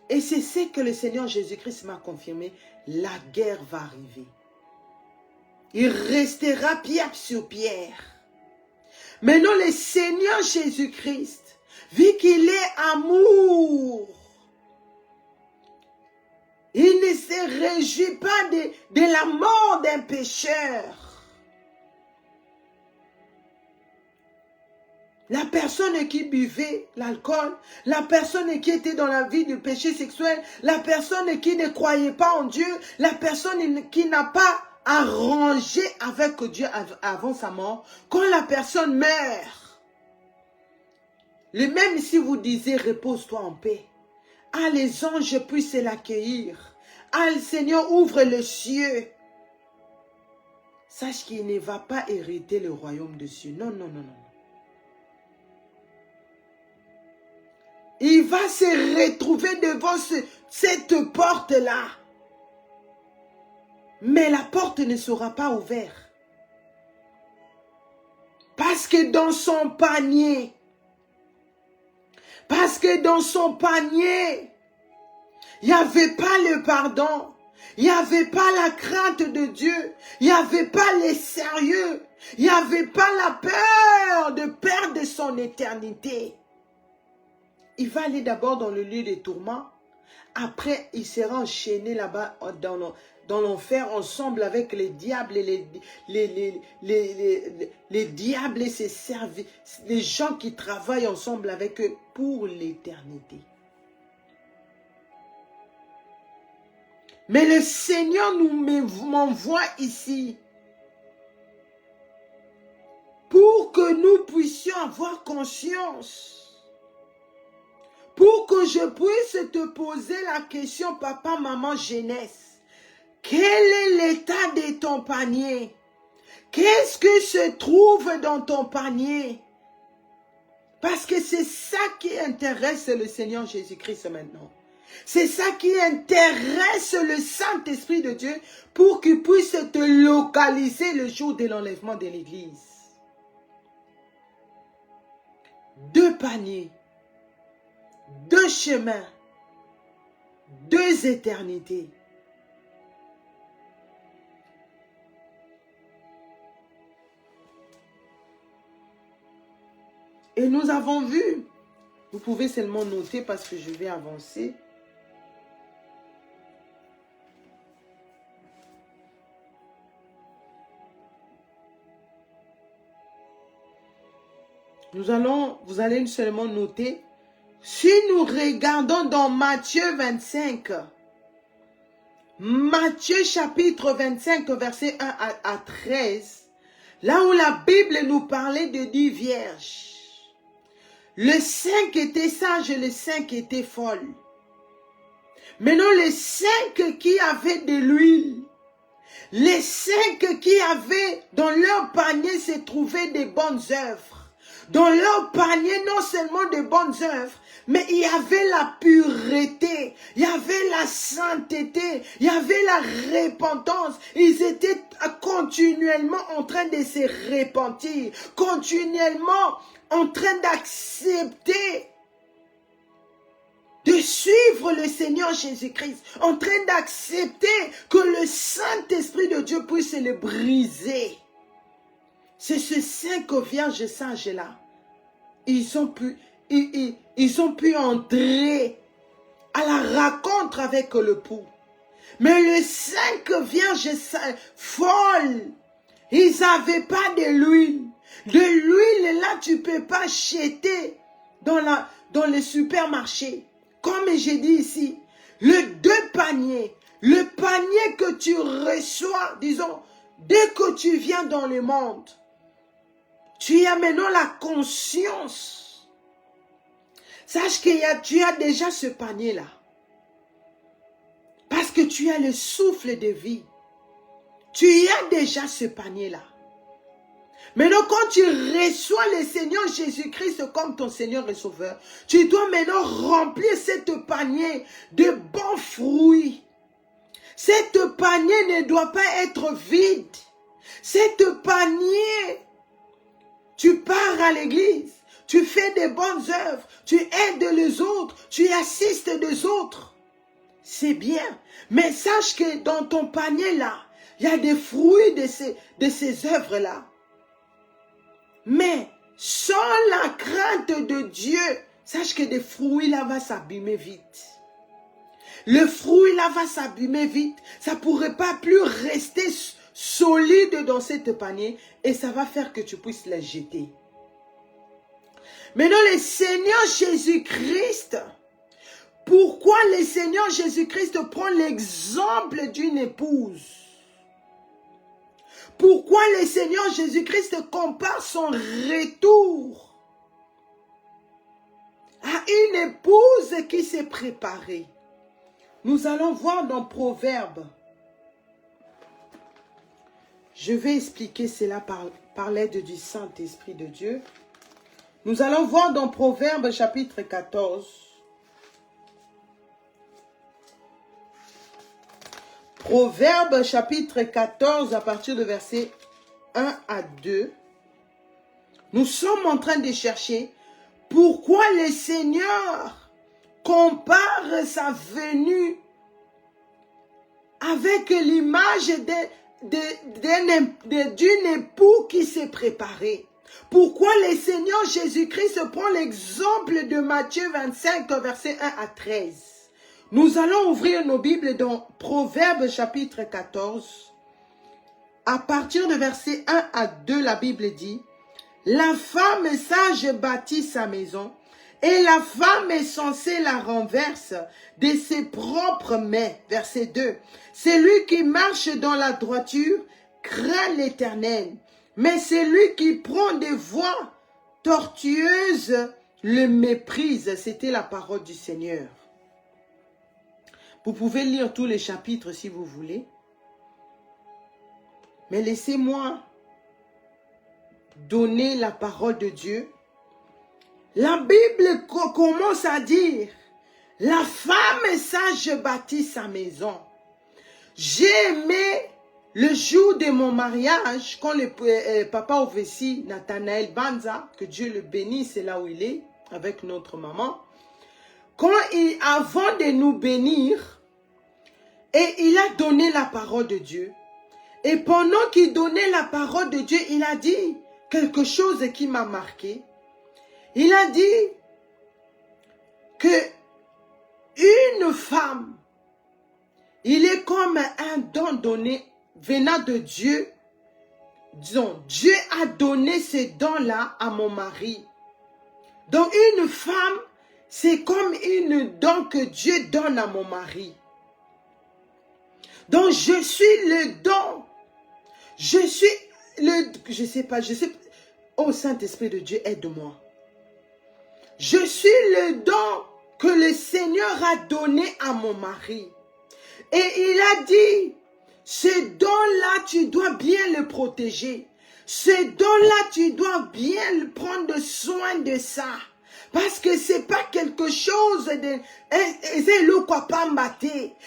S1: Et c'est ce que le Seigneur Jésus-Christ m'a confirmé. La guerre va arriver. Il restera pierre sur pierre. Maintenant, le Seigneur Jésus-Christ, vu qu'il est amour, il ne se réjouit pas de la mort d'un pécheur. La personne qui buvait l'alcool, la personne qui était dans la vie du péché sexuel, la personne qui ne croyait pas en Dieu, la personne qui n'a pas arrangé avec Dieu avant sa mort, quand la personne meurt, même si vous disiez repose-toi en paix, ah, les anges puissent l'accueillir. Ah, le Seigneur ouvre les cieux. Sache qu'il ne va pas hériter le royaume des cieux. Non, non, non, non. Il va se retrouver devant cette porte-là. Mais la porte ne sera pas ouverte. Parce que dans son panier, il n'y avait pas le pardon. Il n'y avait pas la crainte de Dieu. Il n'y avait pas le sérieux. Il n'y avait pas la peur de perdre son éternité. Il va aller d'abord dans le lieu des tourments. Après, il sera enchaîné là-bas dans l'enfer ensemble avec les diables et les diables et ses services, les gens qui travaillent ensemble avec eux pour l'éternité. Mais le Seigneur m'envoie ici pour que nous puissions avoir conscience. Pour que je puisse te poser la question, papa, maman, jeunesse. Quel est l'état de ton panier? Qu'est-ce que se trouve dans ton panier? Parce que c'est ça qui intéresse le Seigneur Jésus-Christ maintenant. C'est ça qui intéresse le Saint-Esprit de Dieu pour qu'il puisse te localiser le jour de l'enlèvement de l'Église. 2 paniers. 2 chemins, 2 éternités. Et nous avons vu, vous pouvez seulement noter parce que je vais avancer. Vous allez seulement noter. Si nous regardons dans Matthieu 25, Matthieu chapitre 25, verset 1 à 13, là où la Bible nous parlait de 10 vierges. Les 5 étaient sages et les 5 étaient folles. Maintenant, les 5 qui avaient de l'huile, les 5 qui avaient dans leur panier se trouvaient des bonnes œuvres. Dans leur panier, non seulement de bonnes œuvres, mais il y avait la pureté, il y avait la sainteté, il y avait la repentance. Ils étaient continuellement en train de se repentir, continuellement en train d'accepter, de suivre le Seigneur Jésus-Christ, en train d'accepter que le Saint-Esprit de Dieu puisse le briser. C'est ces 5 vierges sages-là. Ils ont pu entrer à la rencontre avec le pou. Mais les 5 vierges folles, ils n'avaient pas de l'huile. De l'huile, là, tu ne peux pas acheter dans les supermarchés. Comme j'ai dit ici, le panier que tu reçois, disons, dès que tu viens dans le monde, tu as maintenant la conscience. Sache que tu as déjà ce panier-là. Parce que tu as le souffle de vie. Tu as déjà ce panier-là. Maintenant, quand tu reçois le Seigneur Jésus-Christ comme ton Seigneur et Sauveur, tu dois maintenant remplir cette panier de bons fruits. Cette panier ne doit pas être vide. Cette panier, tu pars à l'église, tu fais des bonnes œuvres, tu aides les autres, tu assistes les autres. C'est bien, mais sache que dans ton panier-là, il y a des fruits de ces œuvres-là. Mais sans la crainte de Dieu, sache que des fruits-là vont s'abîmer vite. Le fruit-là va s'abîmer vite. Ça ne pourrait pas plus rester solide dans cette panier et ça va faire que tu puisses les jeter. Maintenant, le Seigneur Jésus-Christ, pourquoi le Seigneur Jésus-Christ prend l'exemple d'une épouse? Pourquoi le Seigneur Jésus-Christ compare son retour à une épouse qui s'est préparée? Nous allons voir dans Proverbes. Je vais expliquer cela par l'aide du Saint-Esprit de Dieu. Nous allons voir dans Proverbes chapitre 14. Proverbes chapitre 14 à partir de verset 1 à 2. Nous sommes en train de chercher pourquoi le Seigneur compare sa venue avec l'image d'une époux qui s'est préparée. Pourquoi le Seigneur Jésus-Christ prend l'exemple de Matthieu 25, verset 1 à 13. Nous allons ouvrir nos Bibles dans Proverbes chapitre 14. À partir de verset 1 à 2, la Bible dit: la femme sage bâtit sa maison, et la femme insensée la renverse de ses propres mains. Verset 2. Celui qui marche dans la droiture craint l'Éternel, mais celui qui prend des voies tortueuses le méprise. C'était la parole du Seigneur. Vous pouvez lire tous les chapitres si vous voulez. Mais laissez-moi donner la parole de Dieu. La Bible commence à dire: la femme sage bâtit sa maison. J'ai aimé le jour de mon mariage, quand le papa Ovessi, Nathanaël Banza, que Dieu le bénisse, c'est là où il est, avec notre maman. Avant de nous bénir, et il a donné la parole de Dieu. Et pendant qu'il donnait la parole de Dieu, il a dit quelque chose qui m'a marqué. Il a dit que une femme, il est comme un don donné venant de Dieu. Disons, Dieu a donné ce don-là à mon mari. Donc une femme, c'est comme une don que Dieu donne à mon mari. Donc je suis le don. Je suis le... Je sais. Oh Saint-Esprit de Dieu, aide-moi. Je suis le don que le Seigneur a donné à mon mari. Et il a dit, ce don-là, tu dois bien le protéger. Ce don-là, tu dois bien prendre soin de ça. Parce que c'est pas quelque chose de...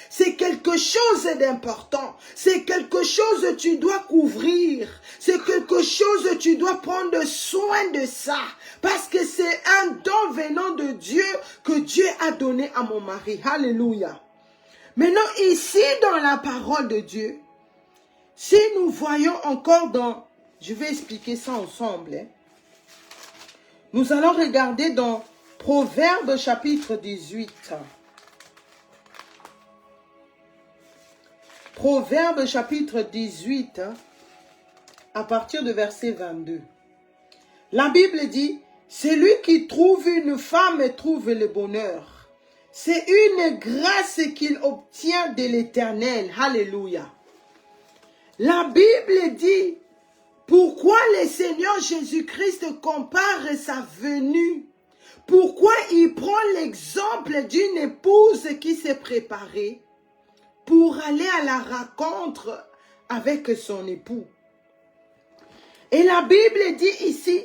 S1: C'est quelque chose d'important. C'est quelque chose que tu dois couvrir. C'est quelque chose que tu dois prendre soin de ça. Parce que c'est un don venant de Dieu que Dieu a donné à mon mari. Alléluia. Maintenant, ici, dans la parole de Dieu, si nous voyons encore dans... Je vais expliquer ça ensemble. Hein. Nous allons regarder dans Proverbes chapitre 18. Proverbes chapitre 18, à partir de verset 22. La Bible dit, Celui qui trouve une femme trouve le bonheur. C'est une grâce qu'il obtient de l'Éternel. Alléluia. La Bible dit, pourquoi le Seigneur Jésus-Christ compare sa venue? Pourquoi il prend l'exemple d'une épouse qui s'est préparée pour aller à la rencontre avec son époux? Et la Bible dit ici,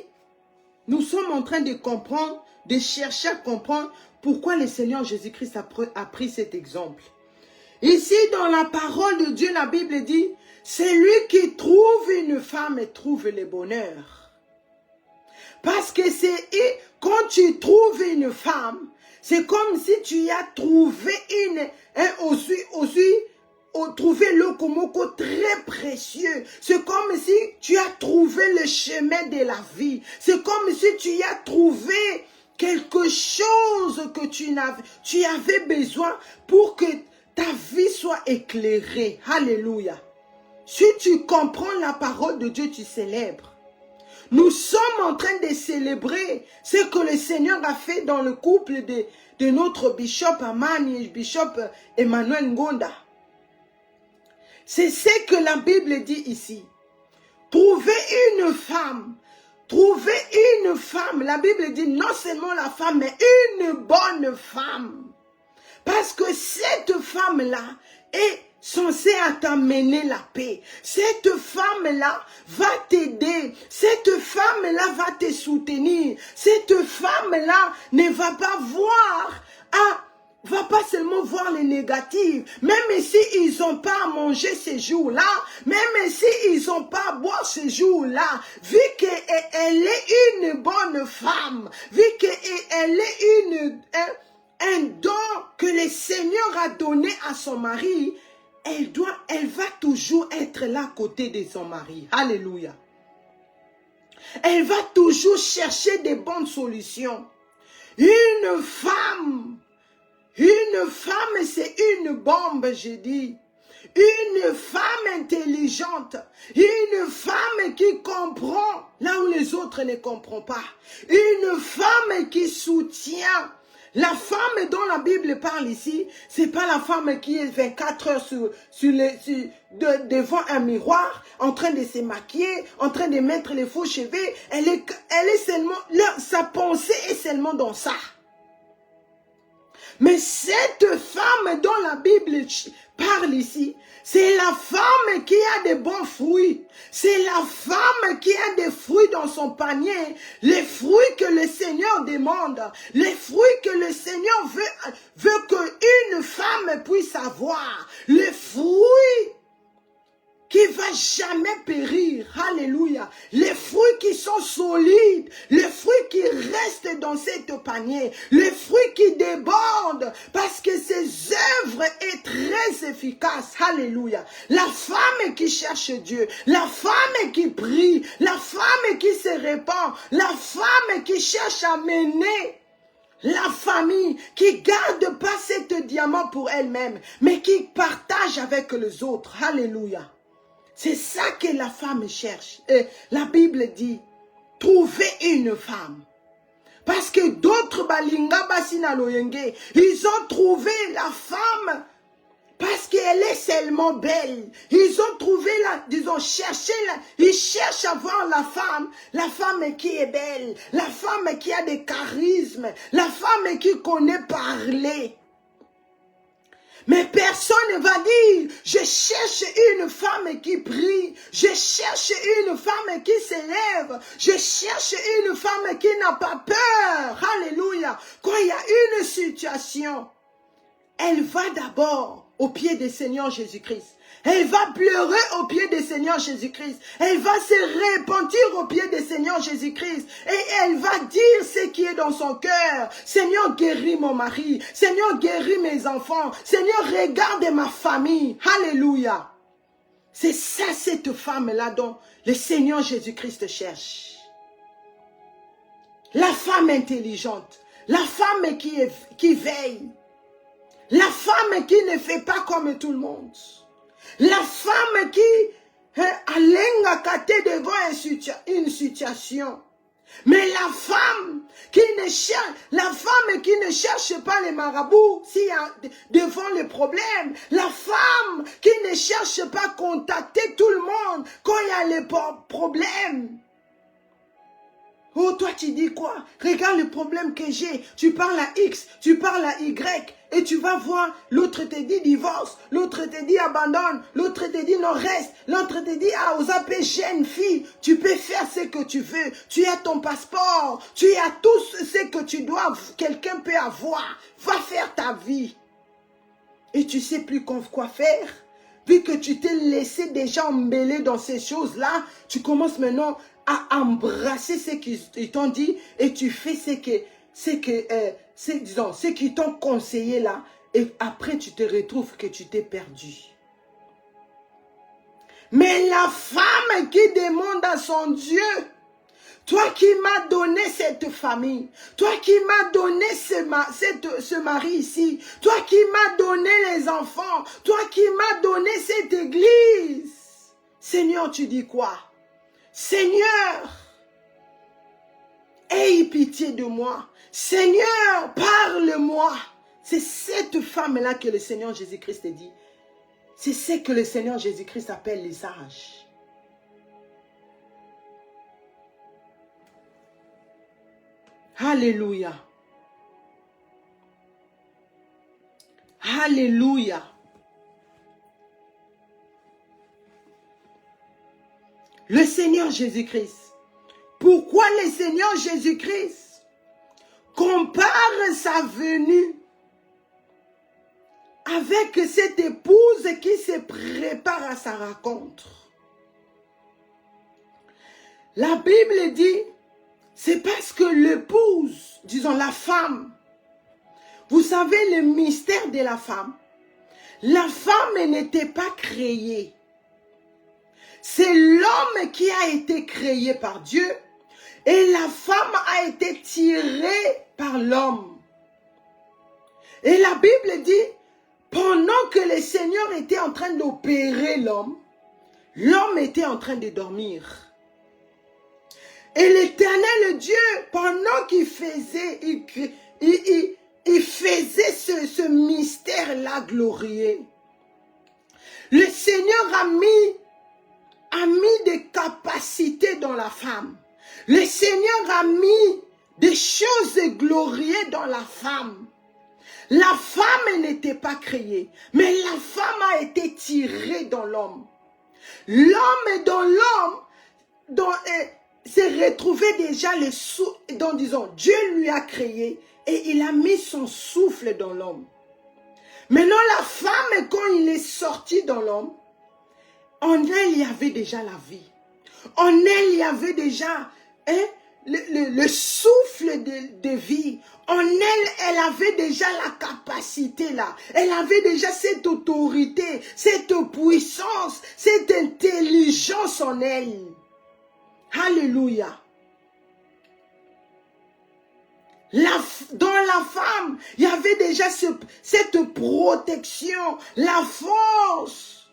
S1: nous sommes en train de comprendre, de chercher à comprendre pourquoi le Seigneur Jésus-Christ a pris cet exemple. Ici, dans la parole de Dieu, la Bible dit, celui qui trouve une femme trouve le bonheur. Parce que quand tu trouves une femme, c'est comme si tu as trouvé trouvé le komoko très précieux. C'est comme si tu as trouvé le chemin de la vie. C'est comme si tu as trouvé quelque chose que tu avais besoin pour que ta vie soit éclairée. Alléluia. Si tu comprends la parole de Dieu, tu célèbres. Nous sommes en train de célébrer ce que le Seigneur a fait dans le couple de notre bishop Amani, bishop Emmanuel Ngonda. C'est ce que la Bible dit ici. Trouver une femme. La Bible dit non seulement la femme, mais une bonne femme. Parce que cette femme-là est censée t'amener la paix. Cette femme-là va t'aider. Cette femme-là va te soutenir. Cette femme-là ne va pas va pas seulement voir les négatifs, même si ils n'ont pas à manger ces jours-là, même si ils n'ont pas à boire ces jours-là, vu qu'elle est une bonne femme, vu qu'elle est un don que le Seigneur a donné à son mari, elle va toujours être là à côté de son mari. Alléluia. Elle va toujours chercher des bonnes solutions. Une femme, c'est une bombe, j'ai dit. Une femme intelligente, une femme qui comprend là où les autres ne comprennent pas. Une femme qui soutient. La femme dont la Bible parle ici, c'est pas la femme qui est 24 heures devant un miroir, en train de se maquiller, en train de mettre les faux cheveux. Elle est seulement, sa pensée est seulement dans ça. Mais cette femme dont la Bible parle ici, c'est la femme qui a des bons fruits. C'est la femme qui a des fruits dans son panier. Les fruits que le Seigneur demande. Les fruits que le Seigneur veut qu'une femme puisse avoir. Les fruits qui ne va jamais périr. Alléluia. Les fruits qui sont solides. Les fruits qui restent dans cette panier. Les fruits qui débordent. Parce que ces œuvres est très efficace. Alléluia. La femme qui cherche Dieu. La femme qui prie. La femme qui se répand. La femme qui cherche à mener la famille, qui garde pas cet diamant pour elle-même, mais qui partage avec les autres. Alléluia. C'est ça que la femme cherche. Et la Bible dit, trouvez une femme. Parce que d'autres balinga basina loyenge, ils ont trouvé la femme parce qu'elle est seulement belle. Ils ont trouvé ils ont cherché ils cherchent à voir la femme qui est belle, la femme qui a des charismes, la femme qui connaît parler. Mais personne ne va dire, je cherche une femme qui prie, je cherche une femme qui s'élève, je cherche une femme qui n'a pas peur. Alléluia. Quand il y a une situation, elle va d'abord au pied du Seigneur Jésus-Christ. Elle va pleurer au pied du Seigneur Jésus-Christ. Elle va se repentir au pied du Seigneur Jésus-Christ. Et elle va dire ce qui est dans son cœur. Seigneur, guéris mon mari. Seigneur, guéris mes enfants. Seigneur, regarde ma famille. Alléluia. C'est ça, cette femme-là dont le Seigneur Jésus-Christ cherche. La femme intelligente. La femme qui veille. La femme qui ne fait pas comme tout le monde. La femme qui a l'engagé devant une situation. Mais la femme qui ne cherche pas les marabouts s'il y a devant les problèmes, la femme qui ne cherche pas à contacter tout le monde quand il y a les problèmes. Oh, toi, tu dis quoi? Regarde le problème que j'ai. Tu parles à X, tu parles à Y. Et tu vas voir, l'autre te dit divorce, l'autre te dit abandonne, l'autre te dit non reste, l'autre te dit ah, aux AP jeune fille, tu peux faire ce que tu veux, tu as ton passeport, tu as tout ce que tu dois, quelqu'un peut avoir. Va faire ta vie. Et tu sais plus quoi faire. Vu que tu t'es laissé déjà emmêler dans ces choses-là, tu commences maintenant à embrasser ce qu'ils t'ont dit et tu fais ce qu'ils t'ont conseillé là. Et après, tu te retrouves que tu t'es perdu. Mais la femme qui demande à son Dieu, toi qui m'as donné cette famille, toi qui m'as donné ce mari ici, toi qui m'as donné les enfants, toi qui m'as donné cette église. Seigneur, tu dis quoi? Seigneur, aie pitié de moi. Seigneur, parle-moi. C'est cette femme-là que le Seigneur Jésus-Christ dit. C'est ce que le Seigneur Jésus-Christ appelle les sages. Alléluia. Alléluia. Le Seigneur Jésus-Christ. Pourquoi le Seigneur Jésus-Christ compare sa venue avec cette épouse qui se prépare à sa rencontre? La Bible dit, c'est parce que l'épouse, disons la femme, vous savez le mystère de la femme n'était pas créée. C'est l'homme qui a été créé par Dieu et la femme a été tirée par l'homme. Et la Bible dit, pendant que le Seigneur était en train d'opérer l'homme, l'homme était en train de dormir. Et l'Éternel Dieu, pendant qu'il faisait, il faisait ce mystère-là glorieux, le Seigneur a mis des capacités dans la femme. Le Seigneur a mis des choses glorieuses dans la femme. La femme n'était pas créée, mais la femme a été tirée dans l'homme. L'homme dans l'homme s'est retrouvé déjà disons, Dieu lui a créé et il a mis son souffle dans l'homme. Maintenant, la femme, quand il est sorti dans l'homme, en elle, il y avait déjà la vie. En elle, il y avait déjà le souffle de vie. En elle, elle avait déjà la capacité là. Elle avait déjà cette autorité, cette puissance, cette intelligence en elle. Alléluia. Dans la femme, il y avait déjà cette protection, la force,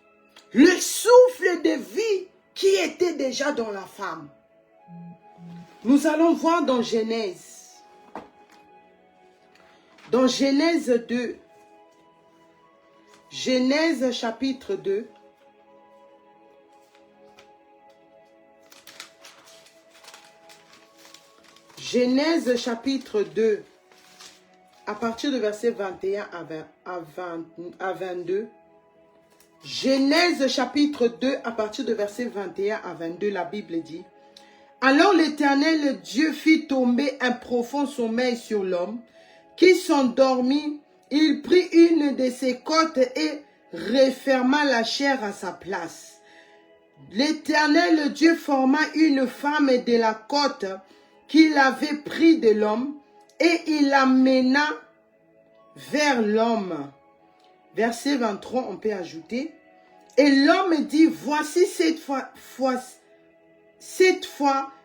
S1: le souffle de vie qui était déjà dans la femme. Nous allons voir dans Genèse. Dans Genèse 2. Genèse chapitre 2. Genèse chapitre 2. À partir du verset 21 à 22. Genèse chapitre 2, à partir de verset 21 à 22, la Bible dit: Alors l'Éternel Dieu fit tomber un profond sommeil sur l'homme, qui s'endormit. Il prit une de ses côtes et referma la chair à sa place. L'Éternel Dieu forma une femme de la côte qu'il avait pris de l'homme, et il l'amena vers l'homme. Verset 23, on peut ajouter. Et l'homme dit, voici cette fois,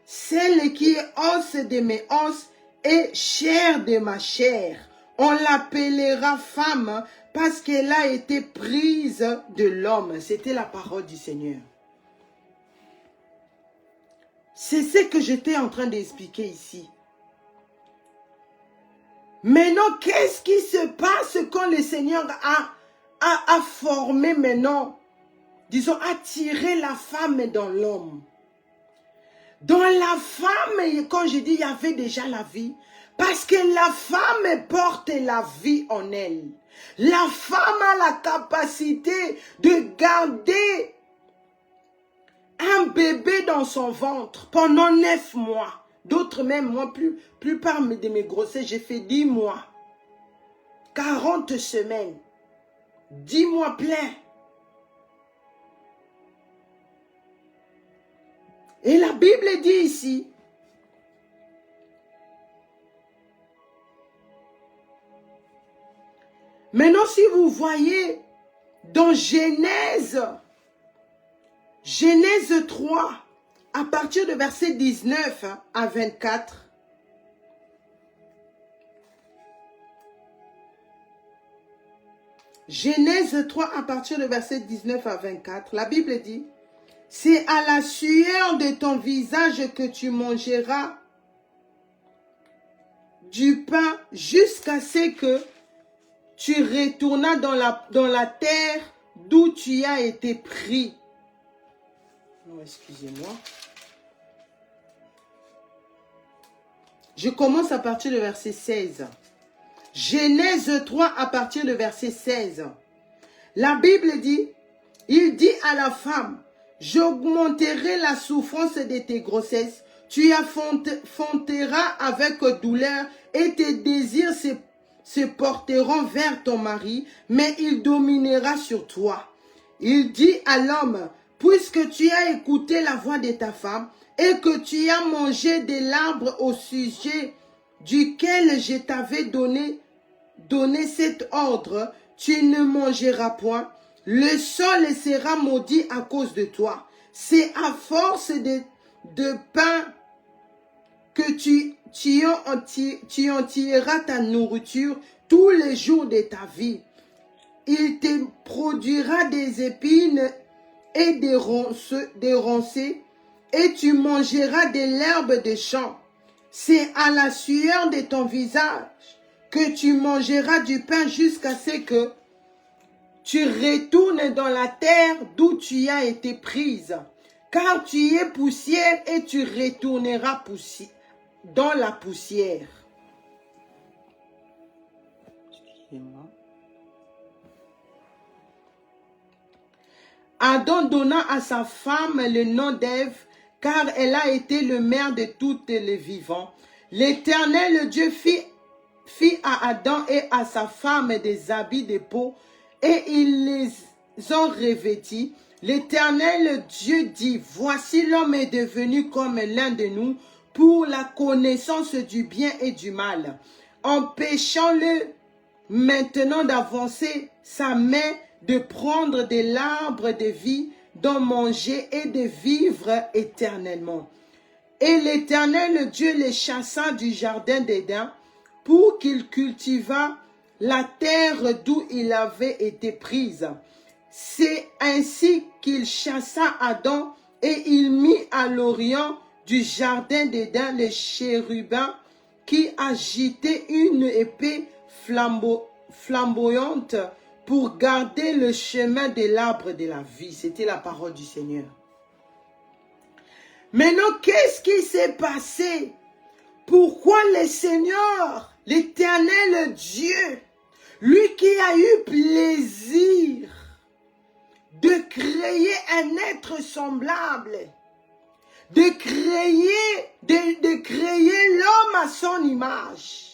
S1: celle qui est os de mes os et chair de ma chair. On l'appellera femme parce qu'elle a été prise de l'homme. C'était la parole du Seigneur. C'est ce que j'étais en train d'expliquer ici. Maintenant, qu'est-ce qui se passe quand le Seigneur a formé maintenant, disons, attiré la femme dans l'homme? Dans la femme, quand je dis il y avait déjà la vie, parce que la femme porte la vie en elle. La femme a la capacité de garder un bébé dans son ventre pendant 9 mois. D'autres même, moi, plupart de mes grossesses, j'ai fait 10 mois. 40 semaines. 10 mois pleins. Et la Bible dit ici, maintenant si vous voyez dans Genèse 3, à partir de verset 19 à 24, Genèse 3 à partir de verset 19 à 24, la Bible dit, « C'est à la sueur de ton visage que tu mangeras du pain jusqu'à ce que tu retournas dans la terre d'où tu as été pris. » Non, excusez-moi. Je commence à partir de verset 16. Genèse 3 à partir de verset 16. La Bible dit, il dit à la femme, j'augmenterai la souffrance de tes grossesses, tu affonteras avec douleur et tes désirs se porteront vers ton mari, mais il dominera sur toi. Il dit à l'homme, puisque tu as écouté la voix de ta femme et que tu as mangé de l'arbre au sujet duquel je t'avais donné cet ordre, tu ne mangeras point. Le sol sera maudit à cause de toi. C'est à force de pain que tu en tireras ta nourriture tous les jours de ta vie. Il te produira des épines et des roncées, et tu mangeras de l'herbe des champs. C'est à la sueur de ton visage que tu mangeras du pain jusqu'à ce que tu retournes dans la terre d'où tu as été prise. Car tu es poussière et tu retourneras dans la poussière. Excusez-moi. Adam donna à sa femme le nom d'Ève, car elle a été le mère de toutes les vivants. L'Éternel Dieu fit à Adam et à sa femme des habits de peau, et ils les ont revêtis. L'Éternel Dieu dit, voici l'homme est devenu comme l'un de nous, pour la connaissance du bien et du mal. Empêchons-le maintenant d'avancer sa main, de prendre de l'arbre de vie, d'en manger et de vivre éternellement. Et l'Éternel Dieu les chassa du jardin d'Éden pour qu'il cultivât la terre d'où il avait été prise. C'est ainsi qu'il chassa Adam et il mit à l'orient du jardin d'Éden les chérubins qui agitaient une épée flamboyante pour garder le chemin de l'arbre de la vie. C'était la parole du Seigneur. Maintenant, qu'est-ce qui s'est passé? Pourquoi le Seigneur, l'Éternel Dieu, lui qui a eu plaisir de créer un être semblable, de créer l'homme à son image.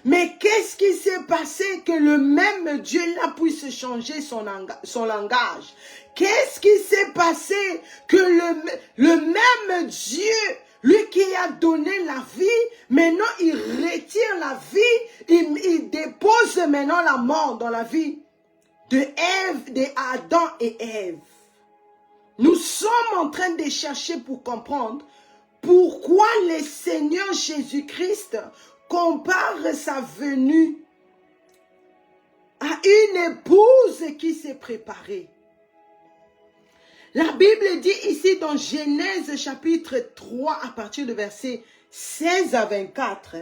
S1: Mais qu'est-ce qui s'est passé que le même Dieu là puisse changer son langage? Qu'est-ce qui s'est passé que le même Dieu, lui qui a donné la vie, maintenant il retire la vie, il dépose maintenant la mort dans la vie de Adam et Ève. Nous sommes en train de chercher pour comprendre pourquoi le Seigneur Jésus-Christ compare sa venue à une épouse qui s'est préparée. La Bible dit ici dans Genèse chapitre 3 à partir du verset 16 à 24.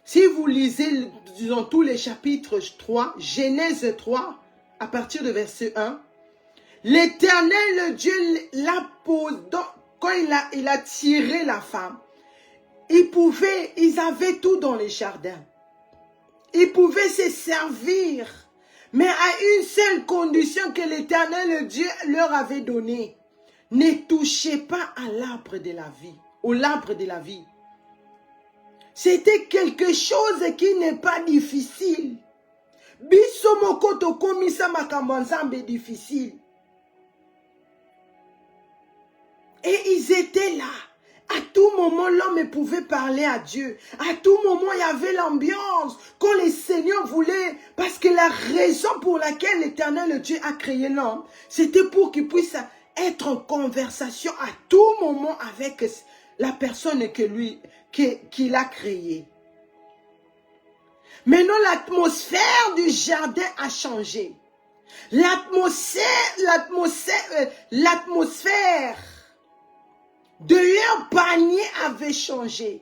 S1: Si vous lisez, disons, tous les chapitres 3, Genèse 3 à partir du verset 1, l'Éternel Dieu l'a posé, quand il a tiré la femme, ils avaient tout dans les jardins. Ils pouvaient se servir, mais à une seule condition que l'Éternel Dieu leur avait donnée. Ne touchez pas à l'arbre de la vie, au l'arbre de la vie. C'était quelque chose qui n'est pas difficile. Biso moko tokomisa makambo nzambe difficile. Et ils étaient là. À tout moment, l'homme pouvait parler à Dieu. À tout moment, il y avait l'ambiance. Quand le Seigneur voulait, parce que la raison pour laquelle l'Éternel Dieu a créé l'homme, c'était pour qu'il puisse être en conversation à tout moment avec la personne qu'il a créée. Maintenant, l'atmosphère du jardin a changé. L'atmosphère de leur panier avait changé.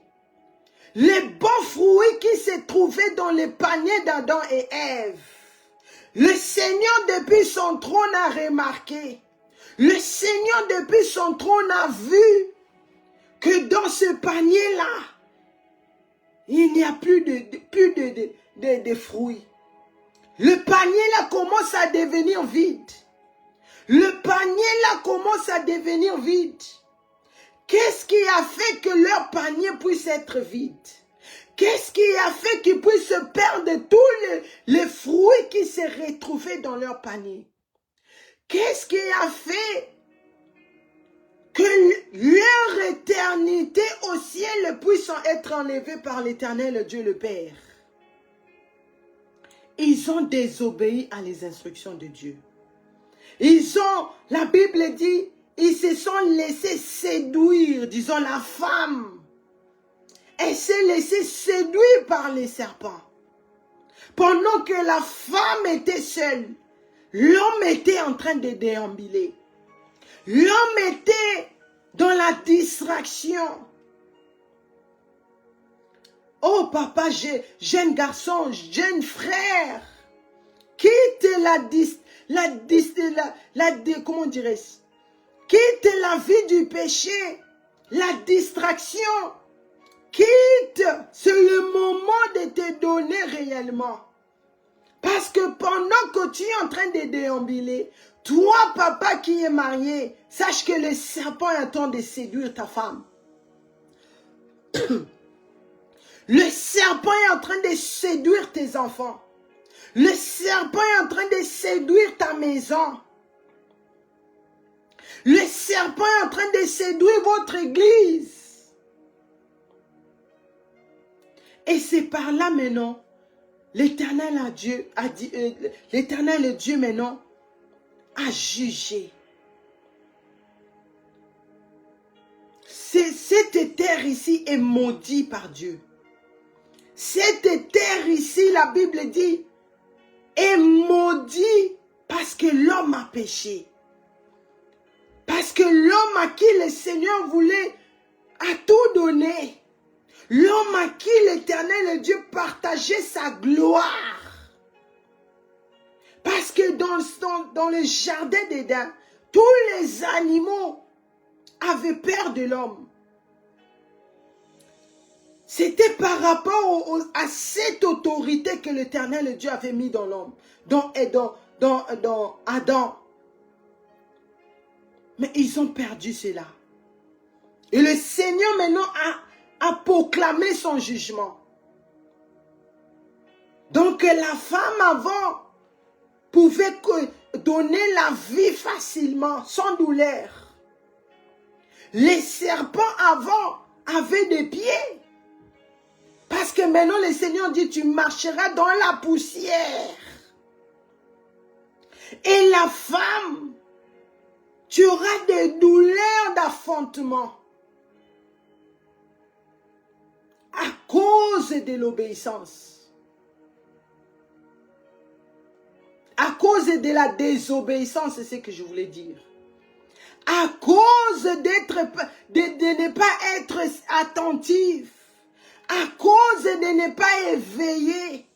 S1: Les bons fruits qui se trouvaient dans le panier d'Adam et Ève. Le Seigneur depuis son trône a remarqué. Le Seigneur depuis son trône a vu que dans ce panier-là, il n'y a plus de fruits. Le panier-là commence à devenir vide. Le panier-là commence à devenir vide. Qu'est-ce qui a fait que leur panier puisse être vide? Qu'est-ce qui a fait qu'ils puissent perdre tous les fruits qui se retrouvaient dans leur panier? Qu'est-ce qui a fait que leur éternité au ciel puisse être enlevée par l'Éternel Dieu le Père? Ils ont désobéi à les instructions de Dieu. La Bible dit, ils se sont laissés séduire, disons la femme. Elle s'est laissée séduire par les serpents. Pendant que la femme était seule, l'homme était en train de déambuler. L'homme était dans la distraction. Oh papa, jeune garçon, jeune frère, quitte comment dirais-je? Quitte la vie du péché, la distraction. Quitte, c'est le moment de te donner réellement. Parce que pendant que tu es en train de déambuler, toi, papa qui est marié, sache que le serpent est en train de séduire ta femme. Le serpent est en train de séduire tes enfants. Le serpent est en train de séduire ta maison. Le serpent est en train de séduire votre église. Et c'est par là maintenant, l'Éternel Dieu maintenant a jugé. Cette terre ici est maudite par Dieu. Cette terre ici, la Bible dit, est maudite parce que l'homme a péché. Parce que l'homme à qui le Seigneur voulait a tout donné. L'homme à qui l'Éternel Dieu partageait sa gloire. Parce que dans le jardin d'Éden, tous les animaux avaient peur de l'homme. C'était par rapport à cette autorité que l'Éternel Dieu avait mis dans l'homme, dans Adam. Mais ils ont perdu cela. Et le Seigneur maintenant a proclamé son jugement. Donc la femme avant pouvait donner la vie facilement, sans douleur. Les serpents avant avaient des pieds. Parce que maintenant le Seigneur dit, tu marcheras dans la poussière. Et la femme, tu auras des douleurs d'enfantement. À cause de l'obéissance. À cause de la désobéissance, c'est ce que je voulais dire. à cause de ne pas être attentif, à cause de ne pas éveiller,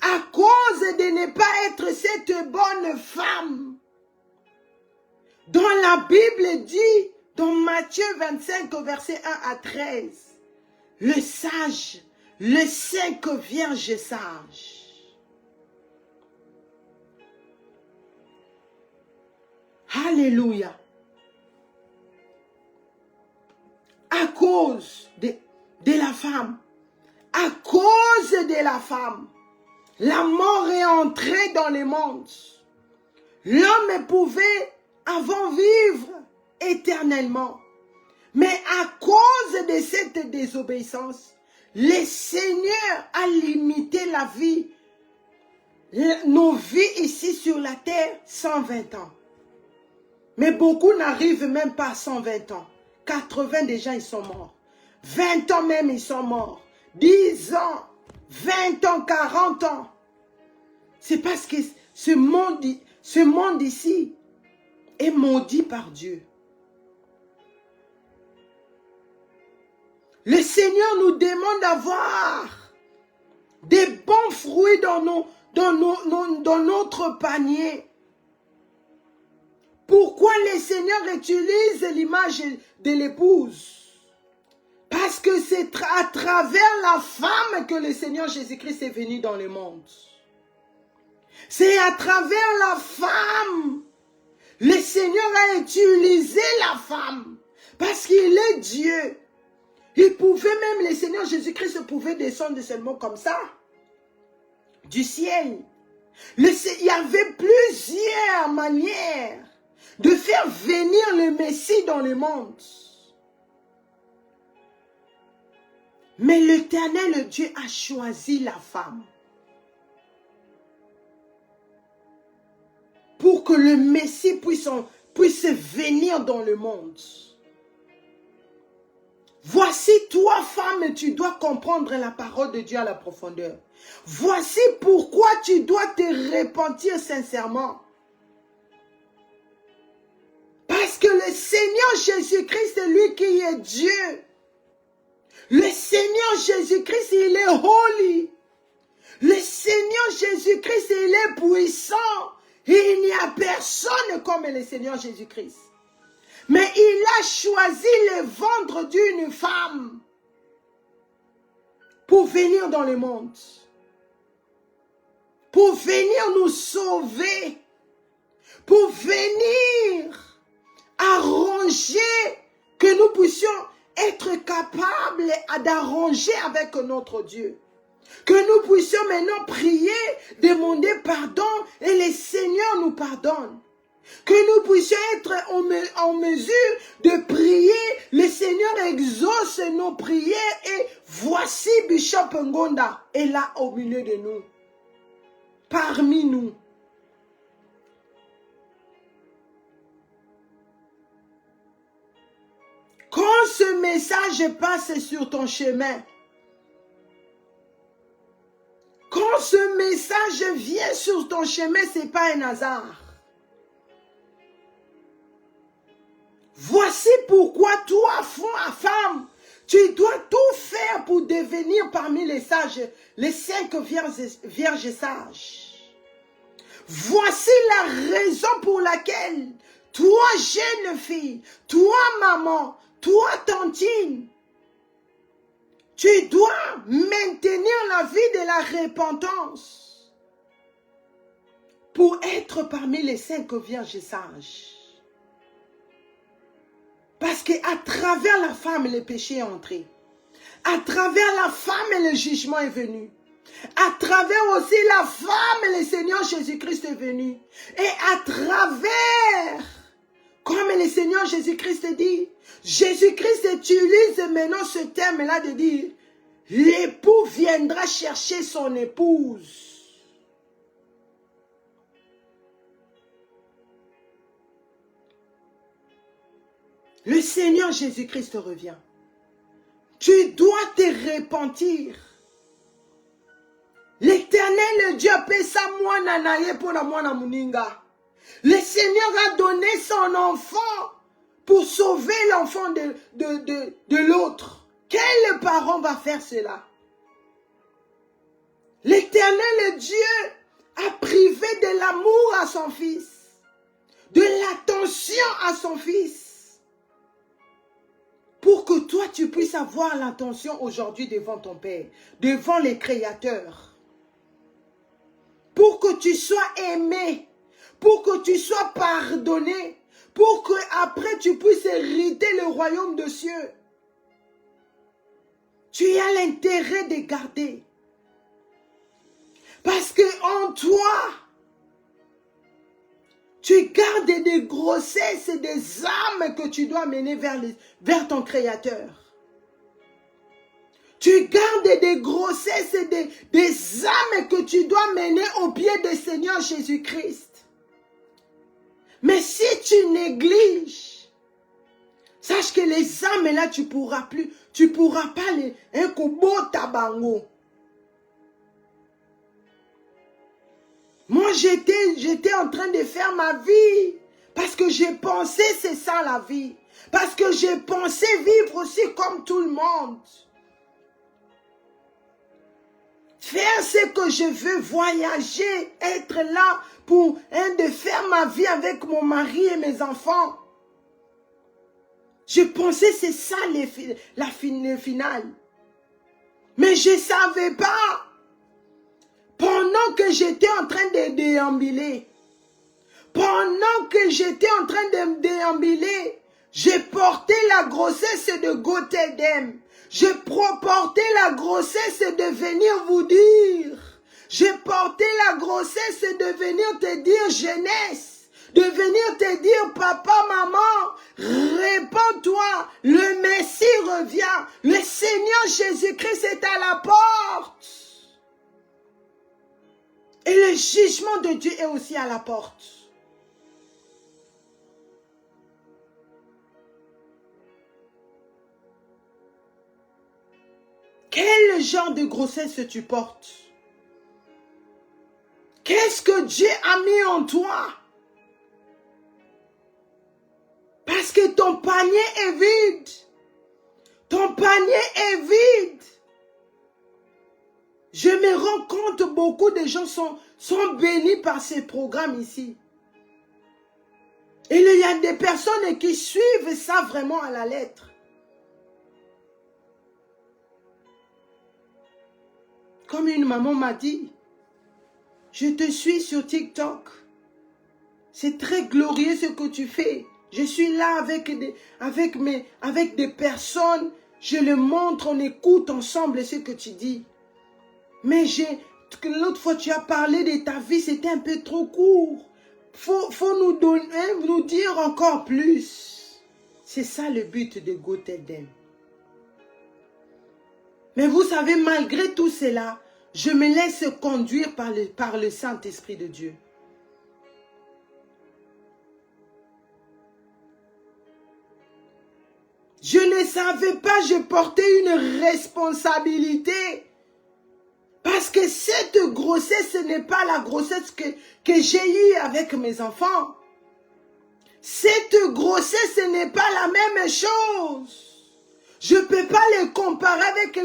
S1: à cause de ne pas être cette bonne femme, dont la Bible dit, dans Matthieu 25, verset 1 à 13, le sage, le 5 vierge sage. Alléluia. À cause de la femme, à cause de la femme, la mort est entrée dans le monde. L'homme pouvait avant vivre éternellement. Mais à cause de cette désobéissance, le Seigneur a limité la vie, nos vies ici sur la terre, 120 ans. Mais beaucoup n'arrivent même pas à 120 ans. 80 déjà, ils sont morts. 20 ans même, ils sont morts. 10 ans, 20 ans, 40 ans. C'est parce que ce monde ici est maudit par Dieu. Le Seigneur nous demande d'avoir des bons fruits dans notre panier. Pourquoi le Seigneur utilise l'image de l'épouse? Parce que c'est à travers la femme que le Seigneur Jésus-Christ est venu dans le monde. C'est à travers la femme. Le Seigneur a utilisé la femme. Parce qu'il est Dieu. Il pouvait même, le Seigneur Jésus-Christ pouvait descendre seulement comme ça. Du ciel. Il y avait plusieurs manières de faire venir le Messie dans le monde. Mais l'Éternel Dieu a choisi la femme pour que le Messie puisse venir dans le monde. Voici toi, femme, tu dois comprendre la parole de Dieu à la profondeur. Voici pourquoi tu dois te repentir sincèrement. Parce que le Seigneur Jésus-Christ, c'est lui qui est Dieu. Le Seigneur Jésus-Christ, il est holy. Le Seigneur Jésus-Christ, il est puissant. Et il n'y a personne comme le Seigneur Jésus-Christ. Mais il a choisi le ventre d'une femme pour venir dans le monde. Pour venir nous sauver. Pour venir arranger que nous puissions être capables d'arranger avec notre Dieu. Que nous puissions maintenant prier, demander pardon et le Seigneur nous pardonne. Que nous puissions être en mesure de prier, le Seigneur exauce nos prières et voici Bishop Ngonda est là au milieu de nous, parmi nous. Quand ce message passe sur ton chemin, quand ce message vient sur ton chemin, ce n'est pas un hasard. Voici pourquoi toi, femme, tu dois tout faire pour devenir parmi les sages, les 5 vierges sages. Voici la raison pour laquelle toi, jeune fille, toi, maman, toi, tantine, tu dois maintenir la vie de la repentance pour être parmi les 5 vierges sages. Parce qu'à travers la femme, le péché est entré. À travers la femme, le jugement est venu. À travers aussi la femme, le Seigneur Jésus-Christ est venu. Et à travers, comme le Seigneur Jésus-Christ dit, Jésus-Christ utilise maintenant ce terme-là de dire, l'époux viendra chercher son épouse. Le Seigneur Jésus-Christ revient. Tu dois te repentir. L'Éternel Dieu appelle ça moana naye pour la moana muninga. Le Seigneur a donné son enfant pour sauver l'enfant de l'autre. Quel parent va faire cela? L'Éternel Dieu a privé de l'amour à son fils, de l'attention à son fils, pour que toi tu puisses avoir l'attention aujourd'hui devant ton Père, devant les créateurs, pour que tu sois aimé, pour que tu sois pardonné, pour que après tu puisses hériter le royaume de cieux. Tu as l'intérêt de garder. Parce que en toi, tu gardes des grossesses et des âmes que tu dois mener vers ton Créateur. Tu gardes des grossesses et des âmes que tu dois mener au pied du Seigneur Jésus-Christ. Mais si tu négliges, sache que les âmes là, tu pourras pas les tabango. Moi, j'étais en train de faire ma vie parce que j'ai pensé c'est ça la vie. Parce que j'ai pensé vivre aussi comme tout le monde. Faire ce que je veux, voyager, être là pour de faire ma vie avec mon mari et mes enfants. Je pensais c'est ça le final. Mais je ne savais pas. Pendant que j'étais en train de déambuler, j'ai porté la grossesse de Gothedem. J'ai porté la grossesse de venir vous dire. J'ai porté la grossesse de venir te dire jeunesse. De venir te dire papa, maman, répands-toi. Le Messie revient. Le Seigneur Jésus-Christ est à la porte. Et le jugement de Dieu est aussi à la porte. Quel genre de grossesse tu portes? Qu'est-ce que Dieu a mis en toi? Parce que ton panier est vide. Ton panier est vide. Je me rends compte, beaucoup de gens sont bénis par ces programmes ici. Et il y a des personnes qui suivent ça vraiment à la lettre. Comme une maman m'a dit, je te suis sur TikTok. C'est très glorieux ce que tu fais. Je suis là avec des personnes. Je le montre, on écoute ensemble ce que tu dis. Mais l'autre fois tu as parlé de ta vie, c'était un peu trop court. Faut nous dire encore plus. C'est ça le but de Gothedem. Mais vous savez, malgré tout cela, je me laisse conduire par le Saint-Esprit de Dieu. Je ne savais pas, je portais une responsabilité. Parce que cette grossesse, ce n'est pas la grossesse que j'ai eue avec mes enfants. Cette grossesse, ce n'est pas la même chose. Je ne peux pas les comparer avec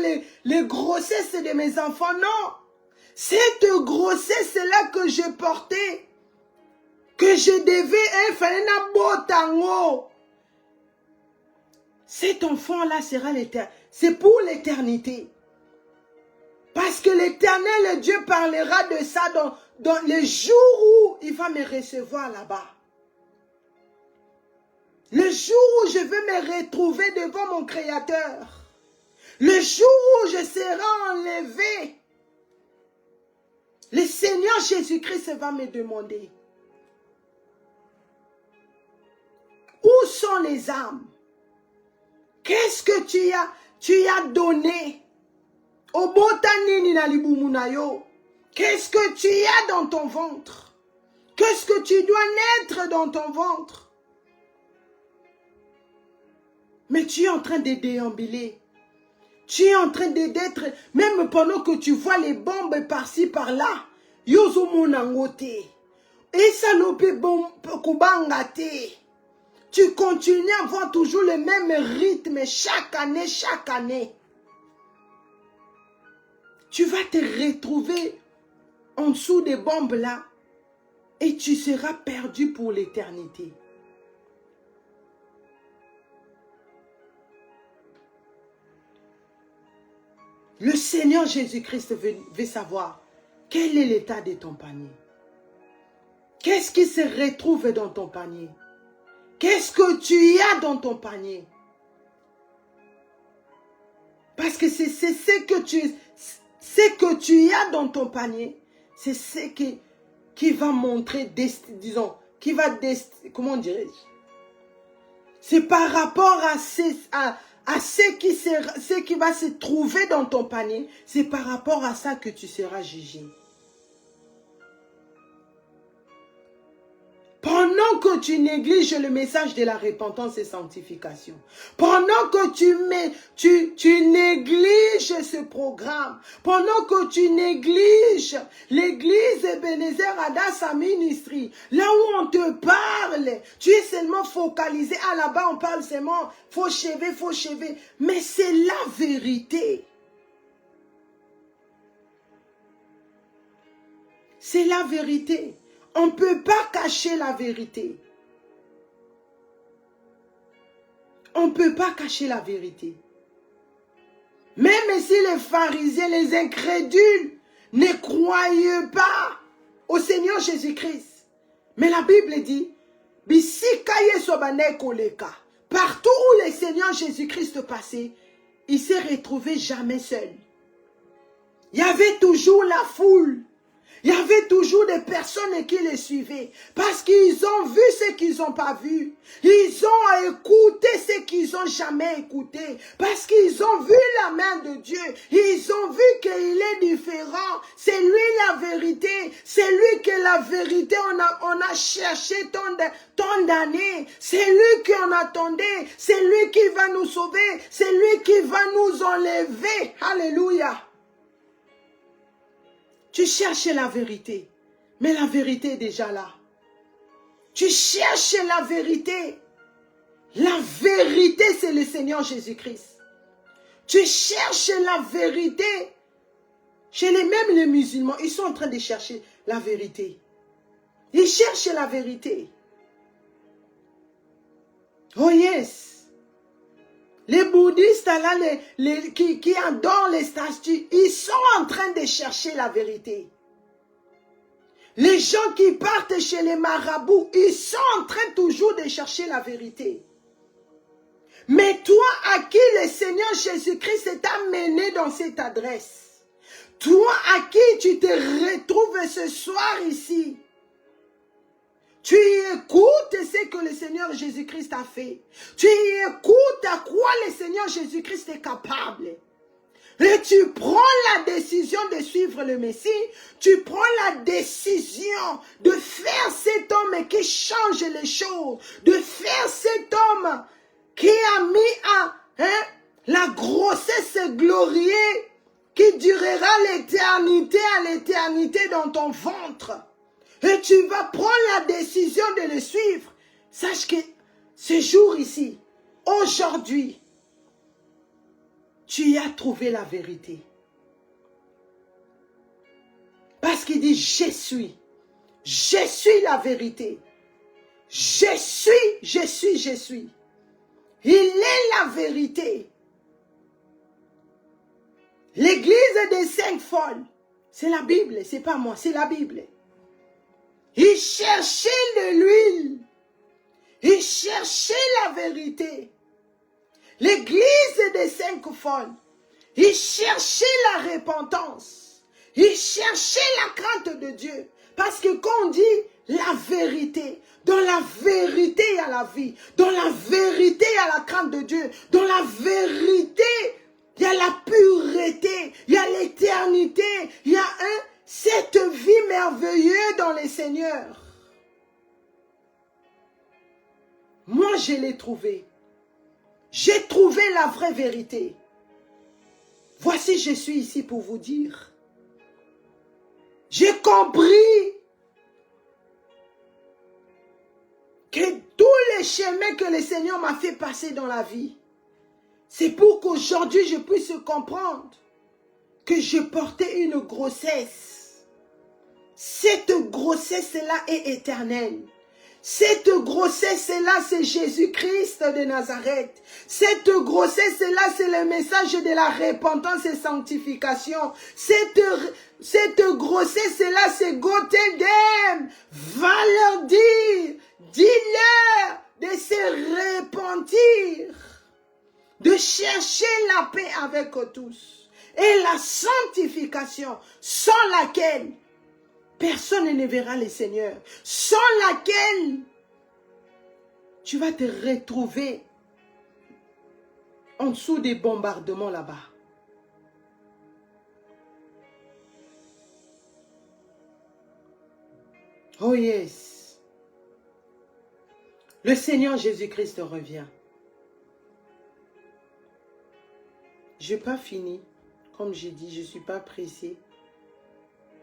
S1: les grossesses de mes enfants, non. Cette grossesse-là que je portais, que je devais faire un beau tango. Cet enfant-là sera l'éternité. C'est pour l'éternité. Parce que l'Éternel Dieu parlera de ça dans les jours où il va me recevoir là-bas. Le jour où je vais me retrouver devant mon Créateur. Le jour où je serai enlevé. Le Seigneur Jésus-Christ va me demander. Où sont les âmes? Qu'est-ce que tu as donné? Qu'est-ce que tu as dans ton ventre? Qu'est-ce que tu dois naître dans ton ventre? Mais tu es en train de déambuler. Tu es en train d'être, même pendant que tu vois les bombes par-ci, par-là. Yozo monangote. Et ça nous peut kubangate. tu continues à avoir toujours le même rythme chaque année. Tu vas te retrouver en dessous des bombes là et tu seras perdu pour l'éternité. Le Seigneur Jésus-Christ veut savoir quel est l'état de ton panier. Qu'est-ce qui se retrouve dans ton panier? Qu'est-ce que tu as dans ton panier? Parce que c'est ce que tu as dans ton panier, c'est ce qui va montrer, disons, comment dirais-je? C'est par rapport à ce qui va se trouver dans ton panier, c'est par rapport à ça que tu seras jugé. Pendant que tu négliges le message de la repentance et sanctification, pendant que tu négliges ce programme, pendant que tu négliges l'église Ebenezer Adassa Ministry, là où on te parle, tu es seulement focalisé, là-bas on parle seulement, faux chevet, mais c'est la vérité. C'est la vérité. On ne peut pas cacher la vérité. On ne peut pas cacher la vérité. Même si les pharisiens, les incrédules, ne croyaient pas au Seigneur Jésus-Christ. Mais la Bible dit, partout où le Seigneur Jésus-Christ passait, il ne s'est retrouvé jamais seul. Il y avait toujours la foule. Il y avait toujours des personnes qui les suivaient parce qu'ils ont vu ce qu'ils n'ont pas vu. Ils ont écouté ce qu'ils n'ont jamais écouté parce qu'ils ont vu la main de Dieu. Ils ont vu qu'il est différent. C'est lui la vérité. C'est lui que la vérité on a cherché tant d'années. C'est lui qu'on attendait. C'est lui qui va nous sauver. C'est lui qui va nous enlever. Alléluia. Tu cherches la vérité, mais la vérité est déjà là. Tu cherches la vérité. La vérité, c'est le Seigneur Jésus-Christ. Tu cherches la vérité. Chez même les musulmans, ils sont en train de chercher la vérité. Ils cherchent la vérité. Oh yes. Les bouddhistes, là, qui adorent les statues, ils sont en train de chercher la vérité. Les gens qui partent chez les marabouts, ils sont en train toujours de chercher la vérité. Mais toi, à qui le Seigneur Jésus-Christ t'a amené dans cette adresse, toi à qui tu te retrouves ce soir ici, tu écoutes ce que le Seigneur Jésus-Christ a fait. Tu écoutes à quoi le Seigneur Jésus-Christ est capable. Et tu prends la décision de suivre le Messie. Tu prends la décision de faire cet homme qui change les choses. De faire cet homme qui a mis la grossesse glorieux qui durera à l'éternité dans ton ventre. Et tu vas prendre la décision de le suivre. Sache que ce jour ici, aujourd'hui, tu y as trouvé la vérité. Parce qu'il dit, je suis la vérité. Je suis. Il est la vérité. L'église des 5 folles, c'est la Bible, c'est pas moi, c'est la Bible. Il cherchait de l'huile. Il cherchait la vérité. L'église des 5 folles. Il cherchait la repentance. Il cherchait la crainte de Dieu. Parce que quand on dit la vérité, dans la vérité il y a la vie. Dans la vérité il y a la crainte de Dieu. Dans la vérité il y a la pureté. Il y a l'éternité. Il y a cette vie merveilleuse dans le Seigneur. Moi, je l'ai trouvé. J'ai trouvé la vraie vérité. Voici, je suis ici pour vous dire. J'ai compris que tous les chemins que le Seigneur m'a fait passer dans la vie. C'est pour qu'aujourd'hui je puisse comprendre que je portais une grossesse. Cette grossesse-là est éternelle. Cette grossesse-là, c'est Jésus-Christ de Nazareth. Cette grossesse-là, c'est le message de la repentance et sanctification. Cette grossesse-là, c'est Gottedem. Va leur dire, dis-leur de se repentir, de chercher la paix avec tous et la sanctification sans laquelle personne ne verra le Seigneur, sans laquelle tu vas te retrouver en dessous des bombardements là-bas. Oh yes. Le Seigneur Jésus-Christ revient. Je n'ai pas fini. Comme j'ai dit, je ne suis pas pressée.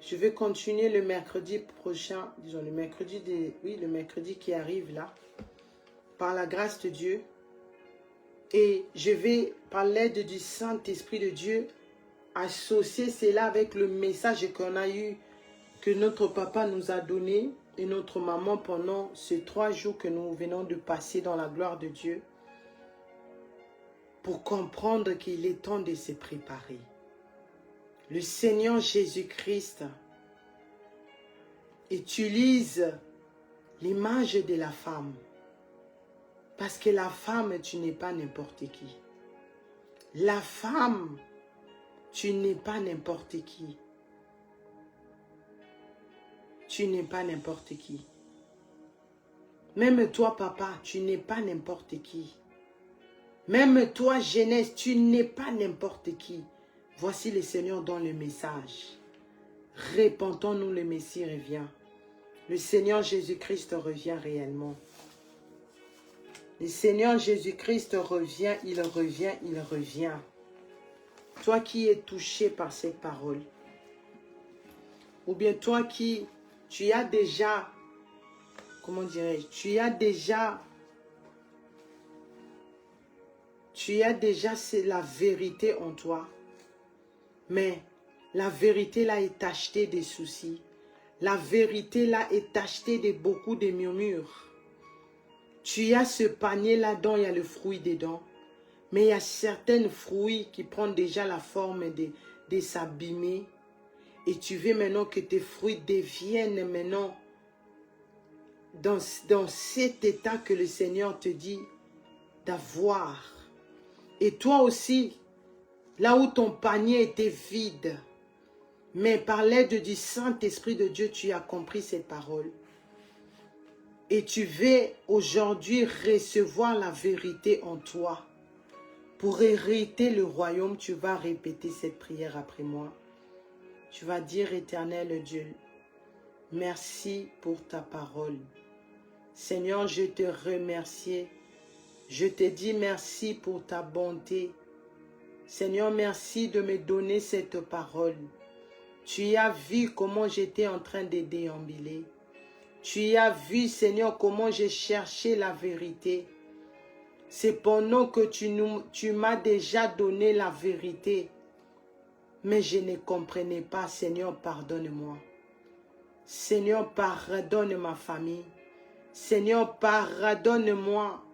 S1: Je vais continuer le mercredi prochain, disons le mercredi qui arrive là, par la grâce de Dieu. Et je vais, par l'aide du Saint-Esprit de Dieu, associer cela avec le message qu'on a eu, que notre papa nous a donné, et notre maman pendant ces 3 jours que nous venons de passer dans la gloire de Dieu, pour comprendre qu'il est temps de se préparer. Le Seigneur Jésus-Christ utilise l'image de la femme. Parce que la femme, tu n'es pas n'importe qui. La femme, tu n'es pas n'importe qui. Tu n'es pas n'importe qui. Même toi, papa, tu n'es pas n'importe qui. Même toi, jeunesse, tu n'es pas n'importe qui. Voici le Seigneur dans le message. Repentons-nous, le Messie revient. Le Seigneur Jésus-Christ revient réellement. Le Seigneur Jésus-Christ revient, il revient, il revient. Toi qui es touché par cette parole, ou bien toi qui, tu as déjà, comment dirais-je, tu as déjà c'est la vérité en toi. Mais la vérité là est tachetée des soucis. La vérité là est tachetée de beaucoup de murmures. Tu as ce panier là-dedans, il y a le fruit dedans. Mais il y a certains fruits qui prennent déjà la forme de s'abîmer. Et tu veux maintenant que tes fruits deviennent maintenant dans cet état que le Seigneur te dit d'avoir. Et toi aussi, là où ton panier était vide, mais par l'aide du Saint-Esprit de Dieu, tu as compris cette parole. Et tu veux aujourd'hui recevoir la vérité en toi. Pour hériter le royaume, tu vas répéter cette prière après moi. Tu vas dire, Éternel Dieu, merci pour ta parole. Seigneur, je te remercie. Je te dis merci pour ta bonté. Seigneur, merci de me donner cette parole. Tu as vu comment j'étais en train de déambuler. Tu as vu, Seigneur, comment j'ai cherché la vérité. C'est pendant que tu m'as déjà donné la vérité. Mais je ne comprenais pas. Seigneur, pardonne-moi. Seigneur, pardonne ma famille. Seigneur, pardonne-moi.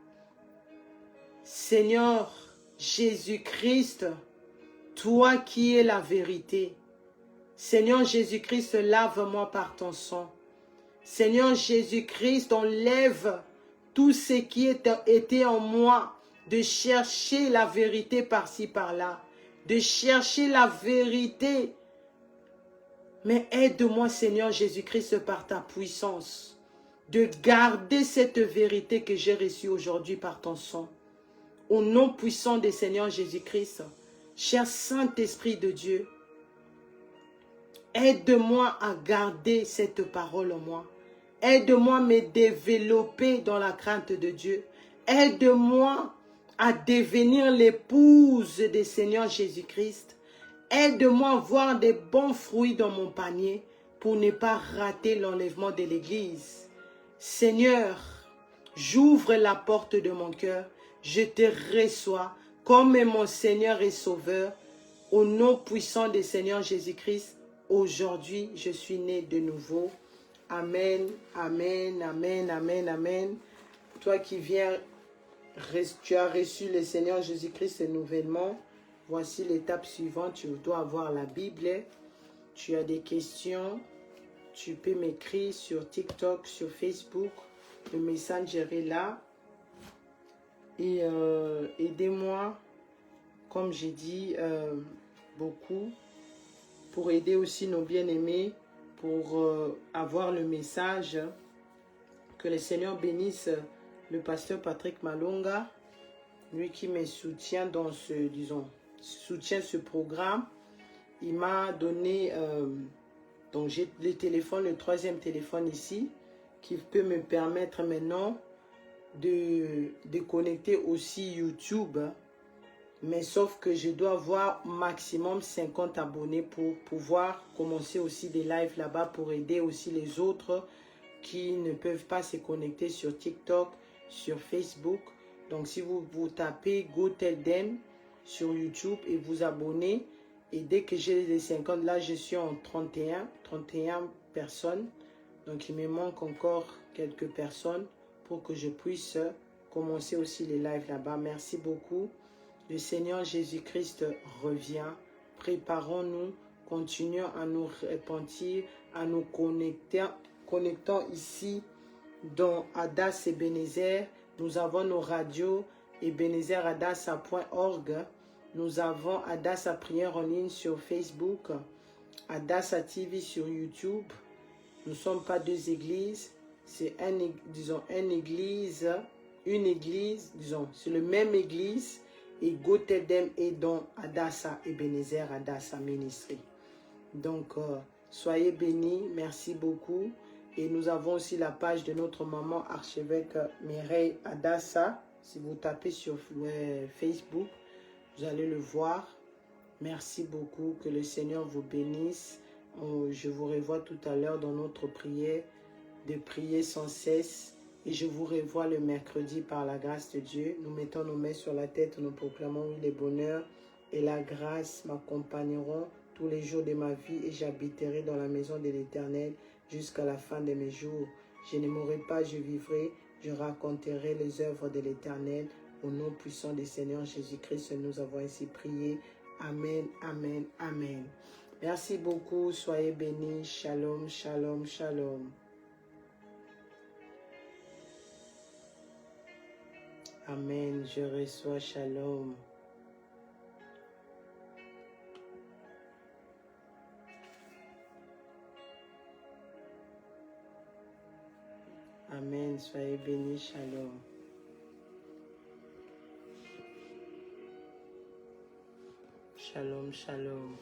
S1: Seigneur Jésus-Christ, toi qui es la vérité. Seigneur Jésus-Christ, lave-moi par ton sang. Seigneur Jésus-Christ, enlève tout ce qui était en moi, de chercher la vérité par-ci, par-là, de chercher la vérité. Mais aide-moi, Seigneur Jésus-Christ, par ta puissance, de garder cette vérité que j'ai reçue aujourd'hui par ton sang. Au nom puissant du Seigneur Jésus-Christ, cher Saint-Esprit de Dieu, aide-moi à garder cette parole en moi. Aide-moi à me développer dans la crainte de Dieu. Aide-moi à devenir l'épouse du Seigneur Jésus-Christ. Aide-moi à voir des bons fruits dans mon panier pour ne pas rater l'enlèvement de l'Église. Seigneur, J'ouvre la porte de mon cœur. Je te reçois comme mon Seigneur et Sauveur. Au nom puissant du Seigneur Jésus-Christ, aujourd'hui, je suis né de nouveau. Amen, amen, amen, amen, amen. Toi qui viens, tu as reçu le Seigneur Jésus-Christ nouvellement. Voici l'étape suivante. Tu dois avoir la Bible. Tu as des questions. Tu peux m'écrire sur TikTok, sur Facebook. Le Messenger est là. Et aidez-moi, comme j'ai dit, beaucoup, pour aider aussi nos bien-aimés, pour avoir le message. Que le Seigneur bénisse le pasteur Patrick Malonga, lui qui me soutient dans soutient ce programme. Il m'a donné, donc j'ai le téléphone, le troisième téléphone ici, qui peut me permettre maintenant de connecter aussi YouTube. Mais sauf que je dois avoir maximum 50 abonnés pour pouvoir commencer aussi des lives là-bas pour aider aussi les autres qui ne peuvent pas se connecter sur TikTok, sur Facebook. Donc si vous tapez Go Tell Them sur YouTube et vous abonnez, et dès que j'ai les 50, là je suis en 31 personnes. Donc il me manque encore quelques personnes pour que je puisse commencer aussi les lives là-bas. Merci beaucoup. Le Seigneur Jésus-Christ revient. Préparons-nous, continuons à nous repentir, à nous connectant ici dans Adas Ebenezer. Nous avons nos radios ebenezeradassa.org. Nous avons Adassa Prière en ligne sur Facebook, Adassa TV sur YouTube. Nous ne sommes pas deux églises, c'est une église, disons, c'est le même église. Et Go Tell Them est dans Adassa Ebenezer Adassa Ministry. Donc, soyez bénis, merci beaucoup. Et nous avons aussi la page de notre maman archevêque Mireille Adassa. Si vous tapez sur Facebook, vous allez le voir. Merci beaucoup, que le Seigneur vous bénisse. Je vous revois tout à l'heure dans notre prière, de prier sans cesse. Et je vous revois le mercredi par la grâce de Dieu. Nous mettons nos mains sur la tête, nous proclamons oui, le bonheur et la grâce m'accompagneront tous les jours de ma vie et j'habiterai dans la maison de l'Éternel jusqu'à la fin de mes jours. Je ne mourrai pas, je vivrai, je raconterai les œuvres de l'Éternel. Au nom puissant du Seigneur Jésus-Christ, nous avons ainsi prié. Amen, amen, amen. Merci beaucoup, soyez bénis. Shalom, shalom, shalom. Amen, je reçois shalom. Amen, soyez bénis, shalom. Shalom, shalom.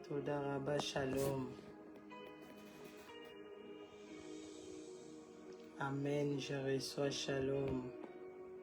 S1: Toda Rabba, shalom. Amen, je reçois shalom.